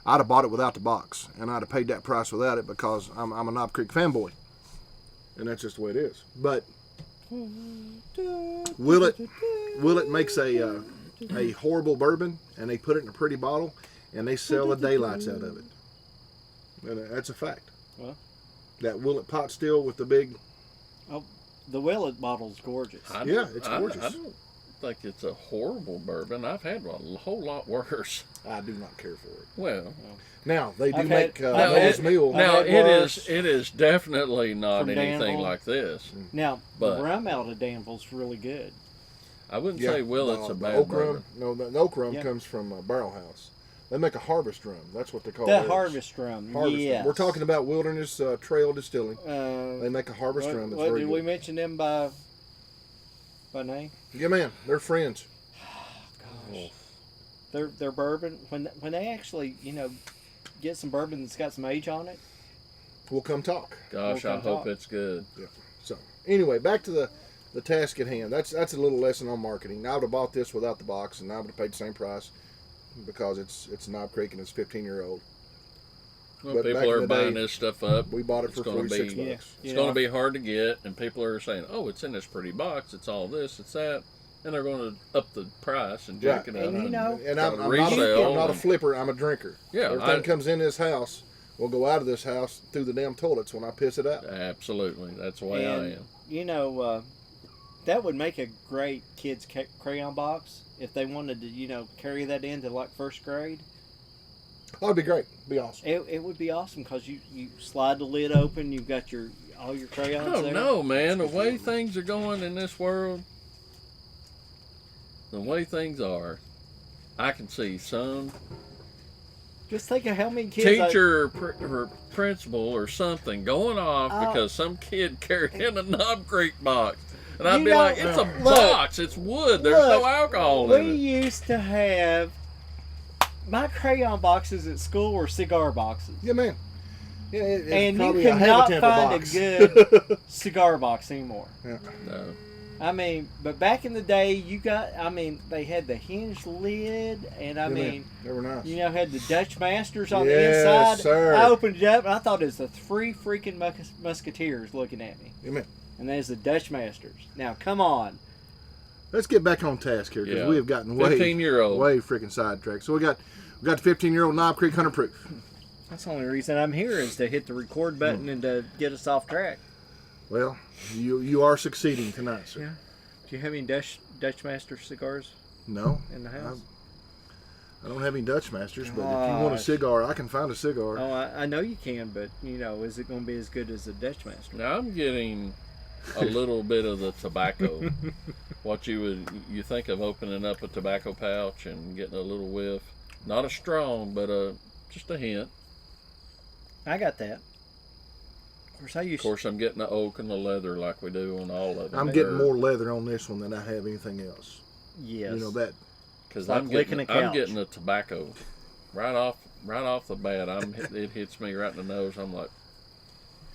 Speaker 1: I'd have bought it without the box, and I'd have paid that price without it because I'm a Knob Creek fanboy. And that's just the way it is. But Willet makes a horrible bourbon, and they put it in a pretty bottle, and they sell the daylights out of it. And that's a fact.
Speaker 2: Well,
Speaker 1: that Willet pot still with the big.
Speaker 2: Oh, the Willet bottle's gorgeous.
Speaker 1: Yeah, it's gorgeous.
Speaker 3: I don't think it's a horrible bourbon. I've had one a whole lot worse.
Speaker 1: I do not care for it.
Speaker 3: Well,
Speaker 1: now they do
Speaker 2: I've
Speaker 1: make
Speaker 2: had-
Speaker 1: Noah's Mule.
Speaker 3: now
Speaker 2: had
Speaker 3: it
Speaker 2: worse
Speaker 3: is definitely not
Speaker 2: from
Speaker 3: anything
Speaker 2: Danville.
Speaker 3: like this.
Speaker 2: Now,
Speaker 3: But-
Speaker 2: the rum out of Danville's really good.
Speaker 3: I wouldn't say Willet's a
Speaker 1: the
Speaker 3: bad
Speaker 1: oak
Speaker 3: bourbon.
Speaker 1: rum. No, the oak rum
Speaker 2: Yeah.
Speaker 1: comes from Barrel House. They make a harvest rum. That's what they call it.
Speaker 2: The harvest rum,
Speaker 1: Harvest
Speaker 2: yes.
Speaker 1: rum. We're talking about Wilderness Trail Distilling. They make a harvest
Speaker 2: What,
Speaker 1: rum that's
Speaker 2: what,
Speaker 1: very
Speaker 2: did
Speaker 1: good.
Speaker 2: we mention them by name?
Speaker 1: Yeah, man, they're friends.
Speaker 2: Gosh. their bourbon when they actually get some bourbon that's got some age on it.
Speaker 1: We'll come talk.
Speaker 3: Gosh,
Speaker 2: We'll
Speaker 3: I
Speaker 2: come
Speaker 3: hope
Speaker 2: talk.
Speaker 3: it's good.
Speaker 1: Yeah. So anyway, back to the task at hand. That's a little lesson on marketing. I would have bought this without the box, and I would have paid the same price because it's Knob Creek and it's 15-year-old.
Speaker 3: Well,
Speaker 1: But back
Speaker 3: people
Speaker 1: in
Speaker 3: are
Speaker 1: the
Speaker 3: buying
Speaker 1: day,
Speaker 3: this stuff up.
Speaker 1: We bought it
Speaker 3: It's
Speaker 1: for
Speaker 3: gonna
Speaker 1: $46.
Speaker 3: be-
Speaker 2: Yeah.
Speaker 3: It's going to be hard to get, and people are saying, "Oh, it's in this pretty box. It's all this, it's that," and they're going to up the price and jack it up.
Speaker 2: And
Speaker 1: And I'm
Speaker 3: try
Speaker 1: not,
Speaker 3: to
Speaker 1: I'm
Speaker 3: resell
Speaker 1: not a
Speaker 3: and-
Speaker 1: flipper. I'm a drinker.
Speaker 3: Yeah,
Speaker 1: Everything comes in this house will go out of this house through the damn toilets when I piss it out.
Speaker 3: Absolutely, that's the way I
Speaker 2: And,
Speaker 3: am.
Speaker 2: that would make a great kids crayon box if they wanted to carry that into like first grade.
Speaker 1: That'd be great. Be awesome.
Speaker 2: It would be awesome because you slide the lid open, you've got all your crayons
Speaker 3: I don't
Speaker 2: there.
Speaker 3: know, man. The way things are going in this world, the way things are, I can see some
Speaker 2: Just think of how many kids
Speaker 3: teacher or principal or something going off
Speaker 2: Oh.
Speaker 3: because some kid carried in a Knob Creek box. And I'd
Speaker 2: You
Speaker 3: be
Speaker 2: know,
Speaker 3: like, it's a
Speaker 2: look,
Speaker 3: box, it's wood, there's no
Speaker 2: look,
Speaker 3: alcohol
Speaker 2: we
Speaker 3: in it.
Speaker 2: used to have my crayon boxes at school were cigar boxes.
Speaker 1: Yeah, man. Yeah, it's
Speaker 2: And you
Speaker 1: probably a
Speaker 2: cannot
Speaker 1: Habitampa
Speaker 2: find
Speaker 1: box.
Speaker 2: a good cigar box anymore.
Speaker 3: No.
Speaker 2: I mean, but back in the day, they had the hinged lid, and
Speaker 1: Yeah, man. They were nice.
Speaker 2: had the Dutch Masters on the
Speaker 1: Yes,
Speaker 2: inside.
Speaker 1: sir.
Speaker 2: I opened it up, and I thought it was the three freaking musketeers looking at me.
Speaker 1: Amen.
Speaker 2: And there's the Dutch Masters. Now, come on.
Speaker 1: Let's get back on task here because
Speaker 3: Yeah.
Speaker 1: we have gotten way
Speaker 3: 15-year-old.
Speaker 1: freaking sidetracked. So we got the 15-year-old Knob Creek 100 proof.
Speaker 2: That's the only reason I'm here is to hit the record button and to get us off track.
Speaker 1: Well, you are succeeding tonight, sir.
Speaker 2: Yeah. Do you have any Dutch Master cigars
Speaker 1: No,
Speaker 2: in the house?
Speaker 1: I don't have any Dutch Masters, but if you want a
Speaker 2: Gosh.
Speaker 1: cigar, I can find a cigar.
Speaker 2: Oh, I know you can, but is it going to be as good as a Dutch Master?
Speaker 3: Now I'm getting a little bit of the tobacco. What you think of opening up a tobacco pouch and getting a little whiff. Not a strong, but just a hint.
Speaker 2: I got that. Of course, I
Speaker 3: Of
Speaker 2: used.
Speaker 3: course, I'm getting the oak and the leather like we do on all of them.
Speaker 1: I'm getting more leather on this one than I have anything else.
Speaker 2: Yes.
Speaker 1: You know that.
Speaker 3: because
Speaker 2: like licking a couch.
Speaker 3: I'm getting the tobacco right off the bat. It hits me right in the nose. I'm like,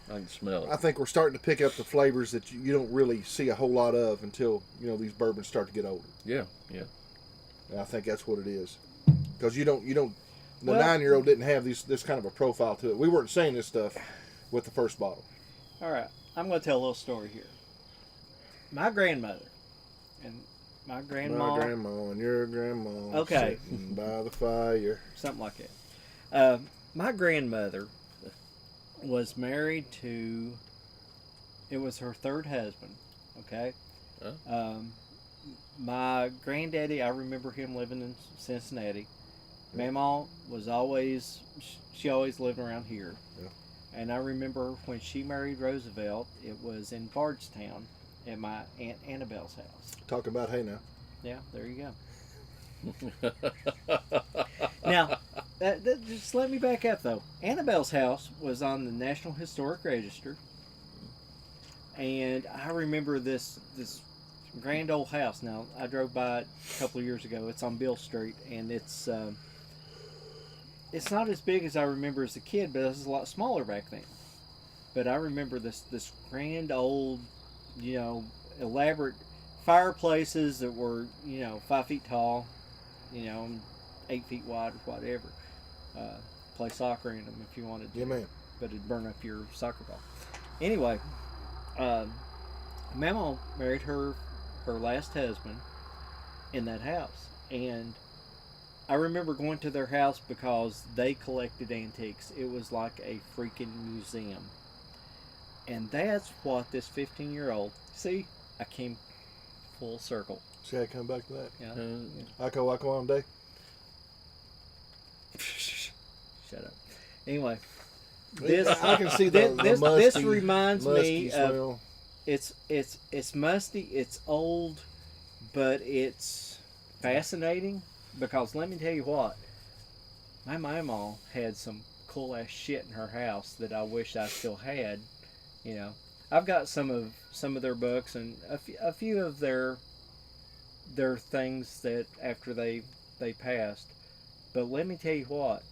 Speaker 3: I can smell
Speaker 1: I
Speaker 3: it.
Speaker 1: think we're starting to pick up the flavors that you don't really see a whole lot of until these bourbons start to get older.
Speaker 3: Yeah.
Speaker 1: And I think that's what it is. Because you don't. The
Speaker 2: Well-
Speaker 1: 9-year-old didn't have this kind of a profile to it. We weren't saying this stuff with the first bottle.
Speaker 2: All right, I'm going to tell a little story here. My grandmother and my grandma,
Speaker 1: My grandma and your grandma.
Speaker 2: Okay.
Speaker 1: Sitting by the fire.
Speaker 2: something like that. My grandmother was married to. It was her third husband. Okay.
Speaker 3: Huh?
Speaker 2: My granddaddy, I remember him living in Cincinnati. Mama was always, she always lived around here.
Speaker 1: Yeah.
Speaker 2: And I remember when she married Roosevelt, it was in Bardstown at my Aunt Annabelle's house.
Speaker 1: Talk about hey now.
Speaker 2: Yeah, there you go. Now, just let me back up though. Annabelle's house was on the National Historic Register. And I remember this grand old house. Now, I drove by it a couple of years ago. It's on Bill Street, and it's not as big as I remember as a kid, but it was a lot smaller back then. But I remember this grand old, elaborate fireplaces that were, 5 feet tall, 8 feet wide or whatever. Play soccer in them if you wanted to.
Speaker 1: Yeah, man.
Speaker 2: But it'd burn up your soccer ball. Anyway, Mama married her last husband in that house, and I remember going to their house because they collected antiques. It was like a freaking museum. And that's what this 15-year-old, see, I came full circle.
Speaker 1: See how I come back to that?
Speaker 2: Yeah.
Speaker 1: Waka on day.
Speaker 2: Shut up. Anyway,
Speaker 1: I can see the
Speaker 2: this
Speaker 1: musty,
Speaker 2: reminds
Speaker 1: musty
Speaker 2: me of
Speaker 1: smell.
Speaker 2: it's musty, it's old, but it's fascinating because let me tell you what, my mama had some cool ass shit in her house that I wish I still had. I've got some of their books and a few of their things that after they they passed. But let me tell you what,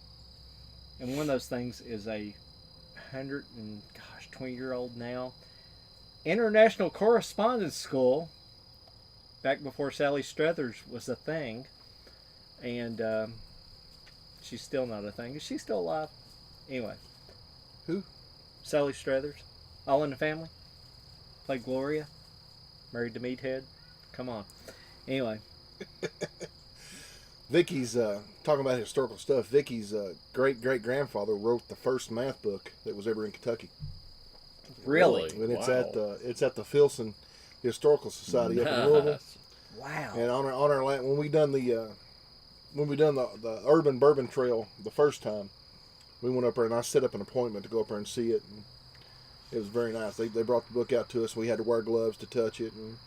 Speaker 2: and one of those things is a 20-year-old now. International Correspondence School, back before Sally Struthers was a thing. And she's still not a thing. Is she still alive? Anyway.
Speaker 1: Who?
Speaker 2: Sally Struthers. All in the Family. Played Gloria. Married to Meathead. Come on. Anyway.
Speaker 1: Vicky's talking about historical stuff. Vicky's great-great-grandfather wrote the first math book that was ever in Kentucky.
Speaker 2: Really?
Speaker 1: And it's
Speaker 3: Wow.
Speaker 1: it's at the Filson Historical Society up in Louisville.
Speaker 2: Wow.
Speaker 1: And on our land, when we done the Urban Bourbon Trail the first time, we went up there and I set up an appointment to go up there and see it. And it was very nice. They brought the book out to us. We had to wear gloves to touch it, and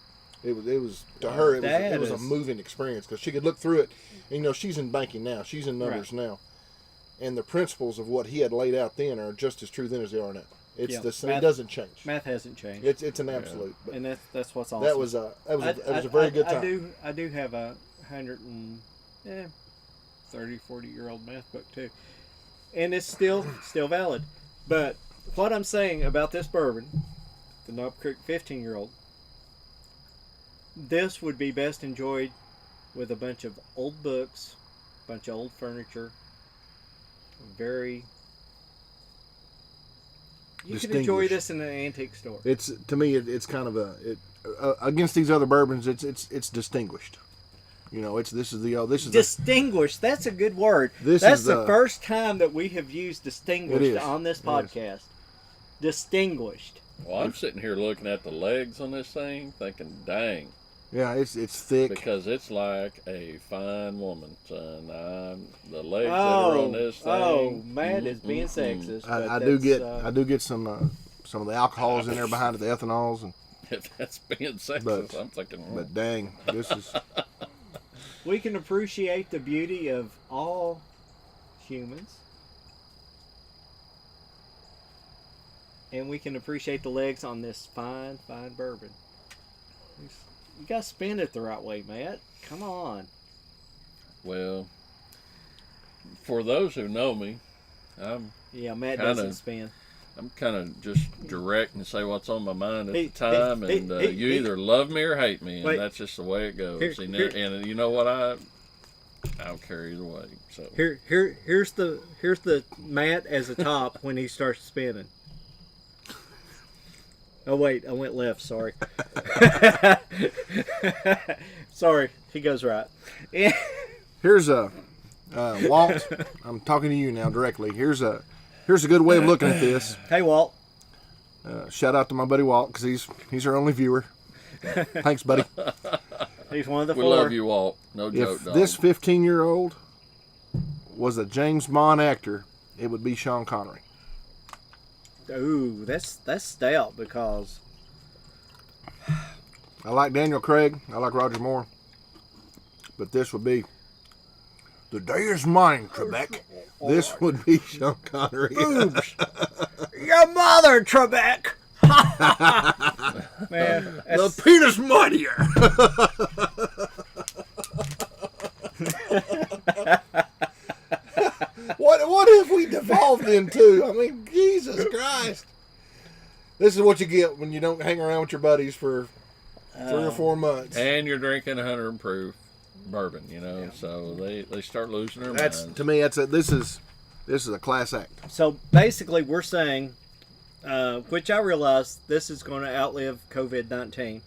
Speaker 1: it was to her it was a moving experience because she could look through it. And, she's in banking now. She's in numbers now, and the principles of what he had laid out then are just as true then as they are now. It's it doesn't change.
Speaker 2: Math hasn't changed.
Speaker 1: It's an absolute. But
Speaker 2: and that's what's awesome.
Speaker 1: that was a very good time.
Speaker 2: I do have a 40-year-old math book too, and it's still valid. But what I'm saying about this bourbon, the Knob Creek 15-year-old, this would be best enjoyed with a bunch of old books, a bunch of old furniture. You could enjoy this in an antique store.
Speaker 1: It's to me, it's kind of against these other bourbons. It's distinguished. This is
Speaker 2: Distinguished. That's a good word. That's the first time that we have used distinguished on this podcast. Distinguished.
Speaker 3: Well, I'm sitting here looking at the legs on this thing, thinking, "Dang."
Speaker 1: Yeah, it's thick
Speaker 3: because it's like a fine woman, son. The legs that are on this thing.
Speaker 2: Oh, Matt is being sexist.
Speaker 1: I do get some of the alcohols in there behind it, the ethanols, and
Speaker 3: if that's being sexist, I'm thinking.
Speaker 1: But dang, this is.
Speaker 2: We can appreciate the beauty of all humans, and we can appreciate the legs on this fine bourbon. You gotta spin it the right way, Matt. Come on.
Speaker 3: Well, for those who know me,
Speaker 2: Matt doesn't spin.
Speaker 3: I'm kind of just direct and say what's on my mind at the time, and you either love me or hate me, and that's just the way it goes. And you know what? I don't care either way. So
Speaker 2: here's the Matt as a top when he starts spinning. Oh wait, I went left. Sorry. Sorry, he goes right.
Speaker 1: Here's a Walt. I'm talking to you now directly. Here's a good way of looking at this.
Speaker 2: Hey, Walt.
Speaker 1: Shout out to my buddy Walt because he's our only viewer. Thanks, buddy.
Speaker 2: He's one of the
Speaker 3: we
Speaker 2: four.
Speaker 3: We love you, Walt. No joke,
Speaker 1: If this 15-year-old was a James Bond actor, it would be Sean Connery.
Speaker 2: Ooh, that's stout because
Speaker 1: I like Daniel Craig. I like Roger Moore. But this would be the day is mine, Trebek. This would be Sean Connery.
Speaker 2: Boobs. Your mother, Trebek. Man,
Speaker 1: the penis mightier. What have we devolved into? I mean, Jesus Christ. This is what you get when you don't hang around with your buddies for 3 or 4 months.
Speaker 3: And you're drinking 100 proof bourbon, so they start losing their minds.
Speaker 1: To me, this is a class act.
Speaker 2: So basically we're saying, which I realize this is going to outlive COVID-19.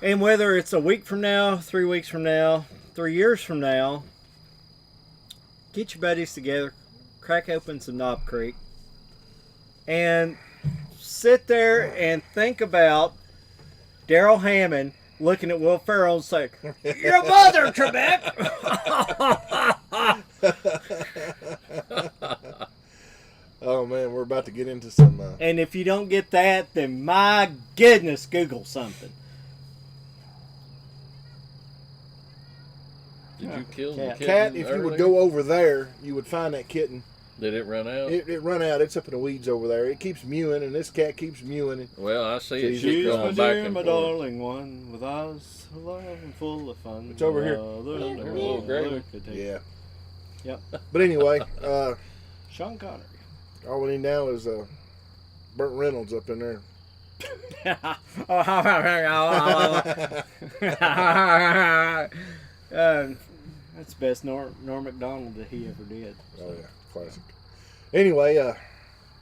Speaker 2: And whether it's a week from now, 3 weeks from now, 3 years from now, get your buddies together, crack open some Knob Creek, and sit there and think about Daryl Hammond looking at Will Ferrell and saying, "Your mother, Trebek."
Speaker 1: Oh man, we're about to get into some.
Speaker 2: And if you don't get that, then my goodness, Google something.
Speaker 3: Did you kill the kitten?
Speaker 1: Cat, if you would go over there, you would find that kitten
Speaker 3: Did it run out?
Speaker 1: It run out. It's up in the weeds over there. It keeps mewing, and this cat keeps mewing.
Speaker 3: Well, I see it.
Speaker 1: She's
Speaker 3: She's
Speaker 2: my
Speaker 3: going back
Speaker 2: dear,
Speaker 3: and
Speaker 2: my
Speaker 3: forth.
Speaker 2: darling one, with eyes alive and full of fun.
Speaker 1: It's over here.
Speaker 2: There's
Speaker 3: There's
Speaker 2: no
Speaker 3: a little grayling.
Speaker 2: look at it.
Speaker 1: Yeah.
Speaker 2: Yep.
Speaker 1: But anyway,
Speaker 2: Sean Connery.
Speaker 1: all we need now is Burt Reynolds up in there.
Speaker 2: That's the best Norm Macdonald that he ever did.
Speaker 1: Oh yeah, classic. Anyway,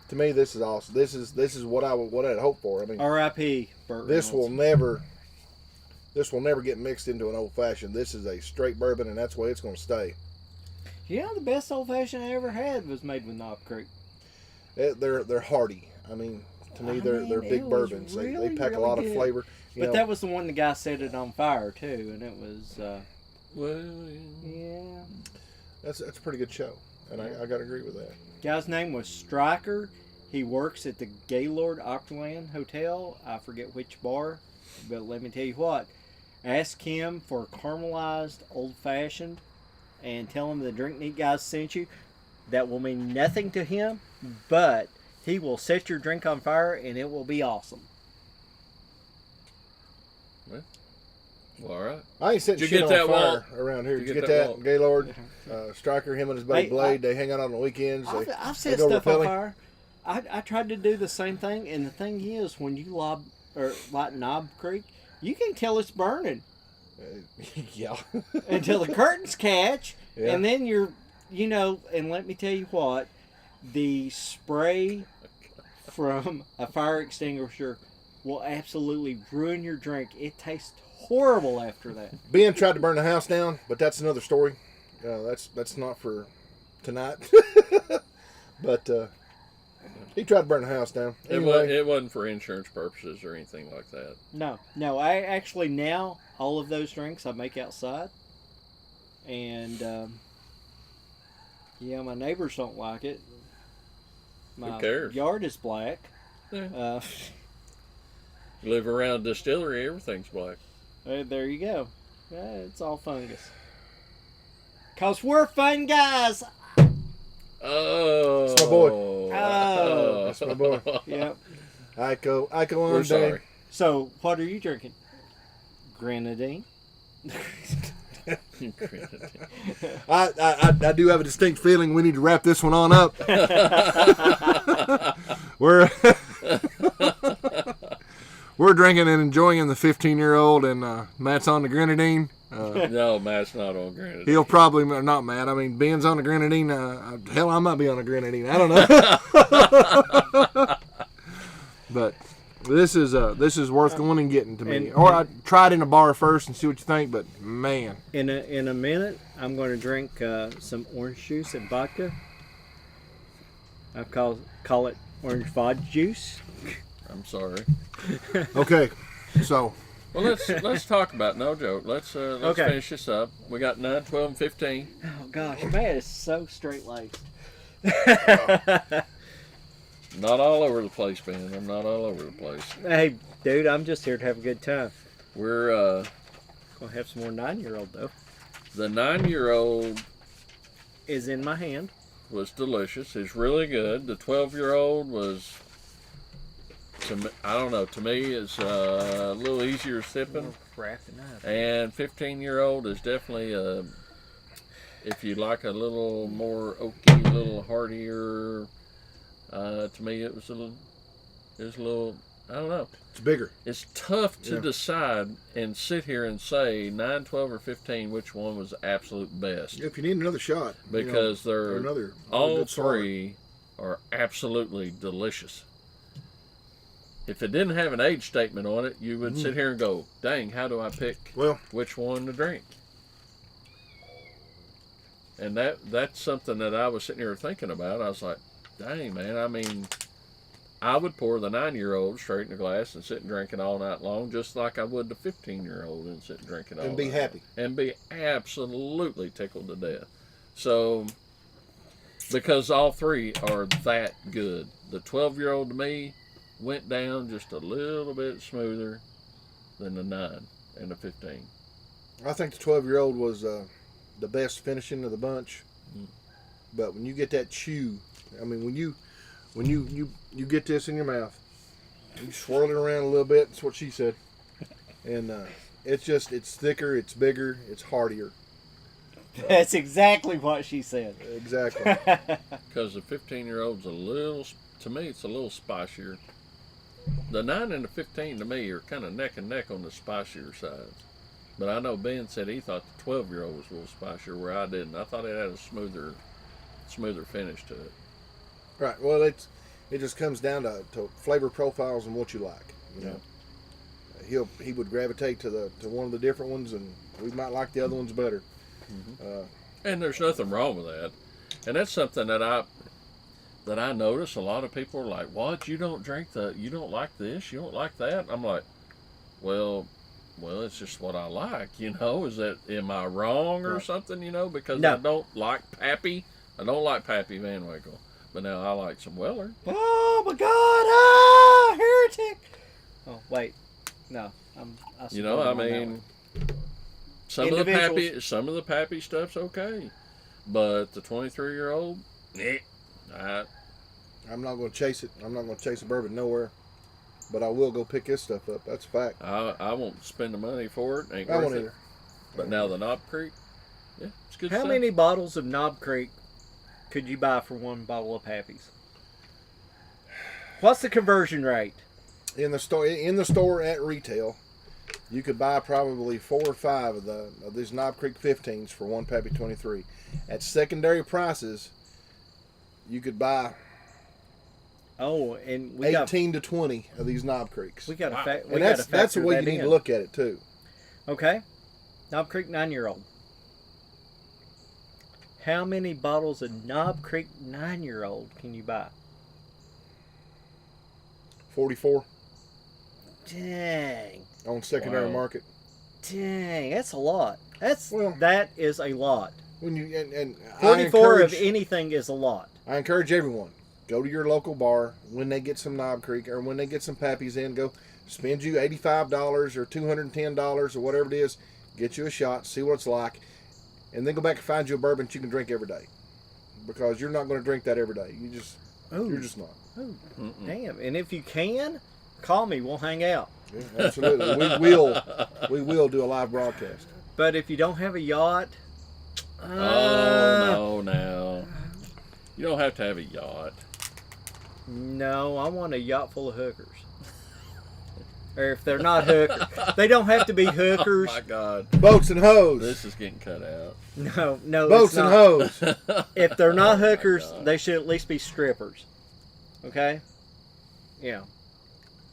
Speaker 1: to me this is awesome. This is what I'd hoped for. I mean,
Speaker 2: R.I.P. Burt
Speaker 1: this will
Speaker 2: Reynolds.
Speaker 1: never get mixed into an old fashioned. This is a straight bourbon, and that's the way it's going to stay.
Speaker 2: Yeah, the best old fashioned I ever had was made with Knob Creek.
Speaker 1: They're hearty. I mean, to me, they're
Speaker 2: it
Speaker 1: big
Speaker 2: was
Speaker 1: bourbons.
Speaker 2: really,
Speaker 1: They pack a
Speaker 2: really
Speaker 1: lot of
Speaker 2: good.
Speaker 1: flavor. You
Speaker 2: But
Speaker 1: know,
Speaker 2: that was the one the guy set it on fire too, and it was
Speaker 3: Well,
Speaker 2: yeah.
Speaker 1: that's a pretty good show, and I got to agree with that.
Speaker 2: Guy's name was Stryker. He works at the Gaylord Opryland Hotel. I forget which bar, but let me tell you what. Ask him for caramelized old fashioned, and tell him the Drink Neat guys sent you. That will mean nothing to him, but he will set your drink on fire, and it will be awesome.
Speaker 3: all right.
Speaker 1: I ain't setting
Speaker 3: Did you
Speaker 1: shit
Speaker 3: get
Speaker 1: on
Speaker 3: that,
Speaker 1: fire
Speaker 3: Walt?
Speaker 1: around here.
Speaker 3: Did
Speaker 1: Did
Speaker 3: you
Speaker 1: you
Speaker 3: get
Speaker 1: get
Speaker 3: that,
Speaker 1: that,
Speaker 3: Walt?
Speaker 1: Gaylord? Stryker, him and his buddy
Speaker 2: Hey,
Speaker 1: Blade, they hang out on the weekends.
Speaker 2: I've
Speaker 1: they
Speaker 2: set
Speaker 1: go over
Speaker 2: stuff on
Speaker 1: Philly.
Speaker 2: fire. I tried to do the same thing, and the thing is, when you light Knob Creek, you can tell it's burning
Speaker 1: Yeah.
Speaker 2: until the curtains catch,
Speaker 1: Yeah.
Speaker 2: and then and let me tell you what, the spray from a fire extinguisher will absolutely ruin your drink. It tastes horrible after that.
Speaker 1: Ben tried to burn the house down, but that's another story. That's not for tonight. But he tried to burn the house down. Anyway,
Speaker 3: It wasn't for insurance purposes or anything like that.
Speaker 2: No, I actually now, all of those drinks I make outside. And, yeah, my neighbors don't like it. My
Speaker 3: Who cares?
Speaker 2: yard is black.
Speaker 3: Yeah. You live around a distillery, everything's black.
Speaker 2: There you go. It's all fungus. 'Cause we're fun guys.
Speaker 3: Oh.
Speaker 1: That's my boy.
Speaker 2: Oh.
Speaker 1: That's my boy.
Speaker 2: Yep.
Speaker 1: Ico
Speaker 3: We're
Speaker 1: on
Speaker 3: sorry.
Speaker 1: day.
Speaker 2: So, what are you drinking? Grenadine?
Speaker 1: I do have a distinct feeling we need to wrap this one on up. We're drinking and enjoying the 15-year-old, and Matt's on the grenadine.
Speaker 3: No, Matt's not on granted.
Speaker 1: He'll probably not Matt. I mean, Ben's on the grenadine. Hell, I might be on the grenadine. I don't know. But this is worth going and getting to me. Or I try it in a bar first and see what you think. But man,
Speaker 2: In a minute, I'm going to drink some orange juice and vodka. I call it orange vodka juice.
Speaker 3: I'm sorry.
Speaker 1: okay, so
Speaker 3: Well, let's talk about no joke. Let's
Speaker 2: Okay.
Speaker 3: finish this up. We got 9, 12, and 15.
Speaker 2: Oh gosh, man, it's so straight laced.
Speaker 3: Not all over the place, man. I'm not all over the place.
Speaker 2: Hey, dude, I'm just here to have a good time.
Speaker 3: We're
Speaker 2: Gonna have some more 9-year-old though.
Speaker 3: the 9-year-old
Speaker 2: Is in my hand.
Speaker 3: was delicious. It's really good. The 12-year-old was, I don't know. To me, it's a little easier sipping.
Speaker 2: Wrapping up.
Speaker 3: And 15-year-old is definitely if you like a little more oaky, a little heartier. To me, it was a little. I don't know.
Speaker 1: it's bigger.
Speaker 3: It's tough to
Speaker 1: Yeah.
Speaker 3: decide and sit here and say 9, 12, or 15 which one was the absolute best,
Speaker 1: If you need another shot,
Speaker 3: because
Speaker 1: or
Speaker 3: they're
Speaker 1: another
Speaker 3: all
Speaker 1: good start.
Speaker 3: three are absolutely delicious. If it didn't have an age statement on it, you would sit here and go, "Dang, how do I pick
Speaker 1: Well,
Speaker 3: which one to drink?" And that's something that I was sitting here thinking about. I was like, "Dang, man! I mean, I would pour the 9-year-old straight in the glass and sit and drink it all night long, just like I would the 15-year-old and sit and drink it all
Speaker 1: and be
Speaker 3: night
Speaker 1: happy.
Speaker 3: and be absolutely tickled to death." So, because all three are that good, the 12-year-old to me went down just a little bit smoother than the 9 and the 15.
Speaker 1: I think the 12-year-old was the best finishing of the bunch. But when you get that chew I mean, when you get this in your mouth, you swirl it around a little bit. That's what she said. And it's thicker, it's bigger, it's heartier.
Speaker 2: That's exactly what she said.
Speaker 1: Exactly.
Speaker 3: Because the 15-year-old's to me, it's a little spicier. The 9 and the 15 to me are kind of neck and neck on the spicier side. But I know Ben said he thought the 12-year-old was a little spicier, where I didn't. I thought it had a smoother finish to it.
Speaker 1: Right. Well, it just comes down to flavor profiles and what you like. You know, he would gravitate to one of the different ones, and we might like the other ones better.
Speaker 3: Mm-hmm. And there's nothing wrong with that. And that's something that I notice. A lot of people are like, "What? You don't like this? You don't like that?" I'm like, well, it's just what I like. Am I wrong or something? Because
Speaker 2: No.
Speaker 3: I don't like Pappy. I don't like Pappy Van Winkle. But now I like some Weller.
Speaker 2: Oh my God! Heretic! Oh wait, no.
Speaker 3: Some of the Pappy stuff's okay, but the 23-year-old,
Speaker 1: I'm not going to chase it. I'm not going to chase a bourbon nowhere, but I will go pick this stuff up. That's a fact.
Speaker 3: I won't spend the money for it. Ain't
Speaker 1: I
Speaker 3: worth
Speaker 1: won't
Speaker 3: it.
Speaker 1: either.
Speaker 3: But now the Knob Creek, it's good
Speaker 2: How
Speaker 3: stuff.
Speaker 2: many bottles of Knob Creek could you buy for one bottle of Pappy's? What's the conversion rate?
Speaker 1: In the store at retail, you could buy probably 4 or 5 of these Knob Creek 15s for one Pappy 23. At secondary prices, you could buy
Speaker 2: and
Speaker 1: 18 to 20 of these Knob Creeks. That's the way you need to look at it too.
Speaker 2: Okay, Knob Creek 9-year-old. How many bottles of Knob Creek 9-year-old can you buy?
Speaker 1: 44
Speaker 2: Dang.
Speaker 1: on secondary
Speaker 3: Wow.
Speaker 1: market.
Speaker 2: Dang, that's a lot. That is a lot.
Speaker 1: When you and
Speaker 2: 44 of anything is a lot.
Speaker 1: I encourage everyone, go to your local bar when they get some Knob Creek or when they get some Pappy's in, go spend you $85 or $210 or whatever it is, get you a shot, see what it's like, and then go back and find you a bourbon that you can drink every day. Because you're not going to drink that every day. You're just not.
Speaker 2: Oh, damn. And if you can, call me. We'll hang out.
Speaker 1: Yeah, absolutely. we will do a live broadcast.
Speaker 2: But if you don't have a yacht,
Speaker 3: no. You don't have to have a yacht.
Speaker 2: No, I want a yacht full of hookers. Or if they're not hookers, they don't have to be hookers.
Speaker 3: Oh my God.
Speaker 1: Boats and hoes.
Speaker 3: This is getting cut out.
Speaker 2: No.
Speaker 1: Boats
Speaker 2: it's
Speaker 1: and
Speaker 2: not.
Speaker 1: hoes.
Speaker 2: If they're not
Speaker 3: Oh my
Speaker 2: hookers,
Speaker 3: God.
Speaker 2: they should at least be strippers. Okay? Yeah.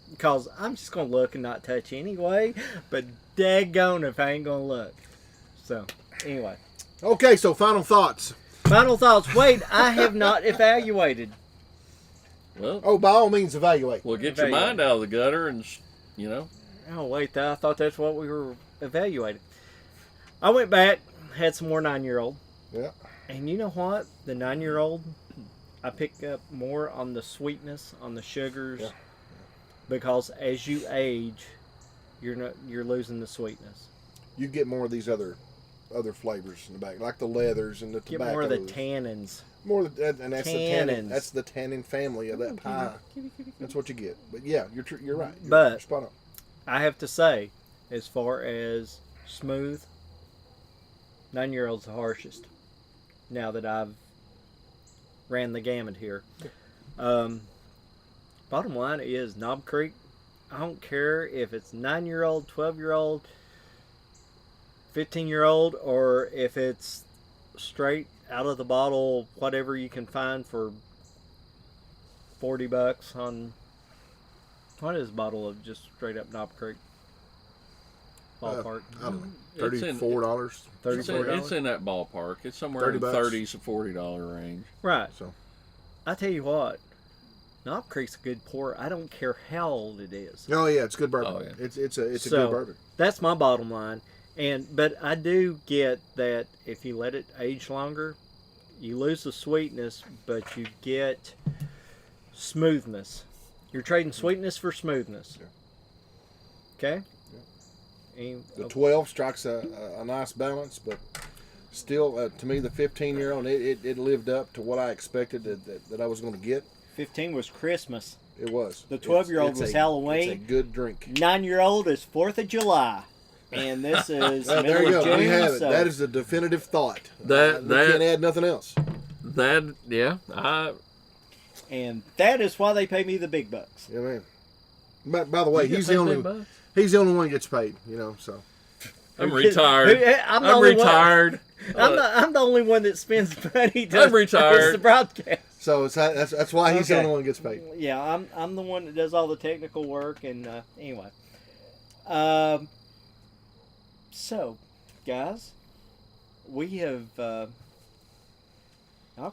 Speaker 2: Because I'm just going to look and not touch anyway. But daggone if I ain't going to look. So, anyway.
Speaker 1: Okay, so final thoughts.
Speaker 2: Final thoughts. Wait, I have not evaluated.
Speaker 3: Well,
Speaker 1: Oh, by all means, evaluate.
Speaker 3: well, get your mind out of the gutter and,
Speaker 2: Oh, wait, I thought that's what we were evaluating. I went back, had some more 9-year-old.
Speaker 1: Yeah.
Speaker 2: And you know what? The 9-year-old, I picked up more on the sweetness, on the sugars.
Speaker 1: Yeah.
Speaker 2: Because as you age, you're losing the sweetness.
Speaker 1: You get more of these other flavors in the back, like the leathers and the
Speaker 2: Get
Speaker 1: tobacco.
Speaker 2: more of the tannins.
Speaker 1: More of that, and that's the
Speaker 2: Tannins.
Speaker 1: tannin. That's the tannin family of that pie. That's what you get. But yeah, you're right.
Speaker 2: But-
Speaker 1: You're spot on.
Speaker 2: I have to say, as far as smooth, 9-year-old's the harshest. Now that I've ran the gamut here. Bottom line is Knob Creek. I don't care if it's 9-year-old, 12-year-old, 15-year-old, or if it's straight out of the bottle, whatever you can find for $40 on. What is a bottle of just straight up Knob Creek? Ballpark.
Speaker 1: I don't know.
Speaker 3: It's in-
Speaker 1: $34.
Speaker 2: $34.
Speaker 3: it's in that ballpark. It's somewhere in the
Speaker 1: $30.
Speaker 3: $30s to $40 range.
Speaker 2: Right.
Speaker 1: So
Speaker 2: I tell you what, Knob Creek's a good pour. I don't care how old it is.
Speaker 1: oh yeah, it's good bourbon.
Speaker 3: Oh, yeah.
Speaker 1: It's a
Speaker 2: So-
Speaker 1: good bourbon.
Speaker 2: That's my bottom line. But I do get that if you let it age longer, you lose the sweetness, but you get smoothness. You're trading sweetness for smoothness.
Speaker 1: Yeah.
Speaker 2: Okay?
Speaker 1: The 12 strikes a nice balance, but Still, to me, the 15-year-old, it lived up to what I expected that I was going to get.
Speaker 2: 15 was Christmas.
Speaker 1: It was.
Speaker 2: The 12-year-old was Halloween.
Speaker 1: It's a good drink.
Speaker 2: 9-year-old is 4th of July. And this is
Speaker 1: There
Speaker 2: middle
Speaker 1: you go.
Speaker 2: of June.
Speaker 1: We have it.
Speaker 2: So
Speaker 1: That is a definitive thought. We
Speaker 3: That
Speaker 1: can't add nothing else.
Speaker 3: yeah.
Speaker 2: and that is why they pay me the big bucks.
Speaker 1: Yeah, man. By the way,
Speaker 3: You get
Speaker 1: he's
Speaker 3: paid
Speaker 1: the only
Speaker 3: big bucks?
Speaker 1: he's the only one that gets paid. So.
Speaker 3: I'm retired.
Speaker 2: I'm the
Speaker 3: I'm
Speaker 2: only one-
Speaker 3: retired.
Speaker 2: I'm the only one that spends money to
Speaker 3: I'm retired.
Speaker 2: host the broadcast.
Speaker 1: So that's why he's the
Speaker 2: Okay.
Speaker 1: only one that gets paid.
Speaker 2: Yeah, I'm the one that does all the technical work, and anyway. So, guys, we have Knob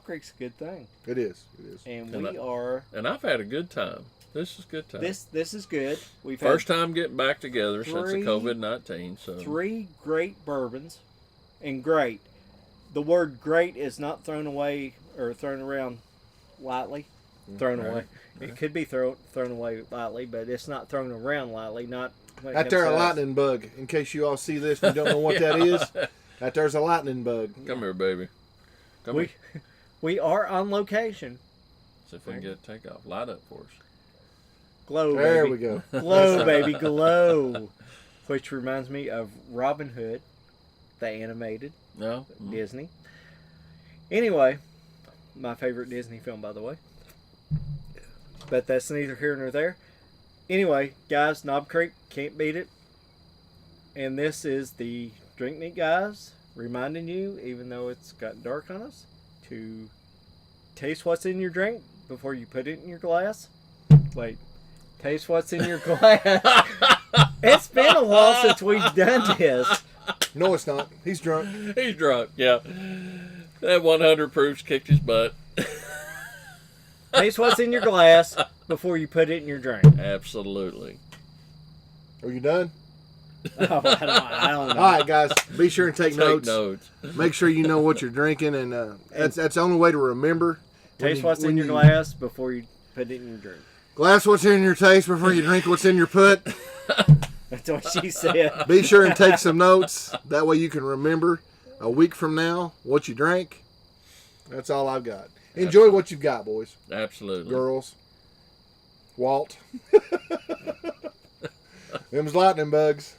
Speaker 2: Creek's a good thing,
Speaker 1: It is.
Speaker 2: and
Speaker 3: And
Speaker 2: we are.
Speaker 3: And I've had a good time. This is a good time.
Speaker 2: This is good. We've
Speaker 3: First
Speaker 2: had
Speaker 3: time getting back together since the
Speaker 2: three-
Speaker 3: COVID-19. So
Speaker 2: 3 great bourbons, and great. The word "great" is not thrown away or thrown around lightly. Thrown
Speaker 3: Right.
Speaker 2: away. It could be thrown away lightly, but it's not thrown around lightly. Not when it
Speaker 1: Out
Speaker 2: comes
Speaker 1: there,
Speaker 2: to
Speaker 1: a
Speaker 2: us.
Speaker 1: lightning bug. In case you all see this and you don't know what that is, out there's a lightning bug.
Speaker 3: Come here, baby. Come
Speaker 2: We
Speaker 3: here.
Speaker 2: we are on location.
Speaker 3: See if we can get a takeoff. Light up for us.
Speaker 2: Glow,
Speaker 1: There
Speaker 2: baby.
Speaker 1: we go.
Speaker 2: Glow, baby, glow. Which reminds me of Robin Hood, the animated
Speaker 3: No.
Speaker 2: Disney. Anyway, my favorite Disney film, by the way. But that's neither here nor there. Anyway, guys, Knob Creek, can't beat it. And this is the Drink Neat guys reminding you, even though it's gotten dark on us, to taste what's in your drink before you put it in your glass. Wait, taste what's in your glass. It's been a while since we've done this.
Speaker 1: No, it's not. He's drunk.
Speaker 3: He's drunk. Yeah. That 100 proofs kicked his butt.
Speaker 2: Taste what's in your glass before you put it in your drink.
Speaker 3: Absolutely.
Speaker 1: Are you done?
Speaker 2: Oh, I don't know.
Speaker 1: All right, guys. Be sure and take
Speaker 3: Take
Speaker 1: notes.
Speaker 3: notes.
Speaker 1: Make sure you know what you're drinking, and that's the only way to remember.
Speaker 2: Taste what's in your glass before you put it in your drink.
Speaker 1: Glass what's in your taste before you drink what's in your put.
Speaker 2: That's what she said.
Speaker 1: Be sure and take some notes. That way you can remember a week from now what you drank. That's all I've got. Enjoy what you've got, boys,
Speaker 3: Absolutely.
Speaker 1: girls. Walt. Them's lightning bugs.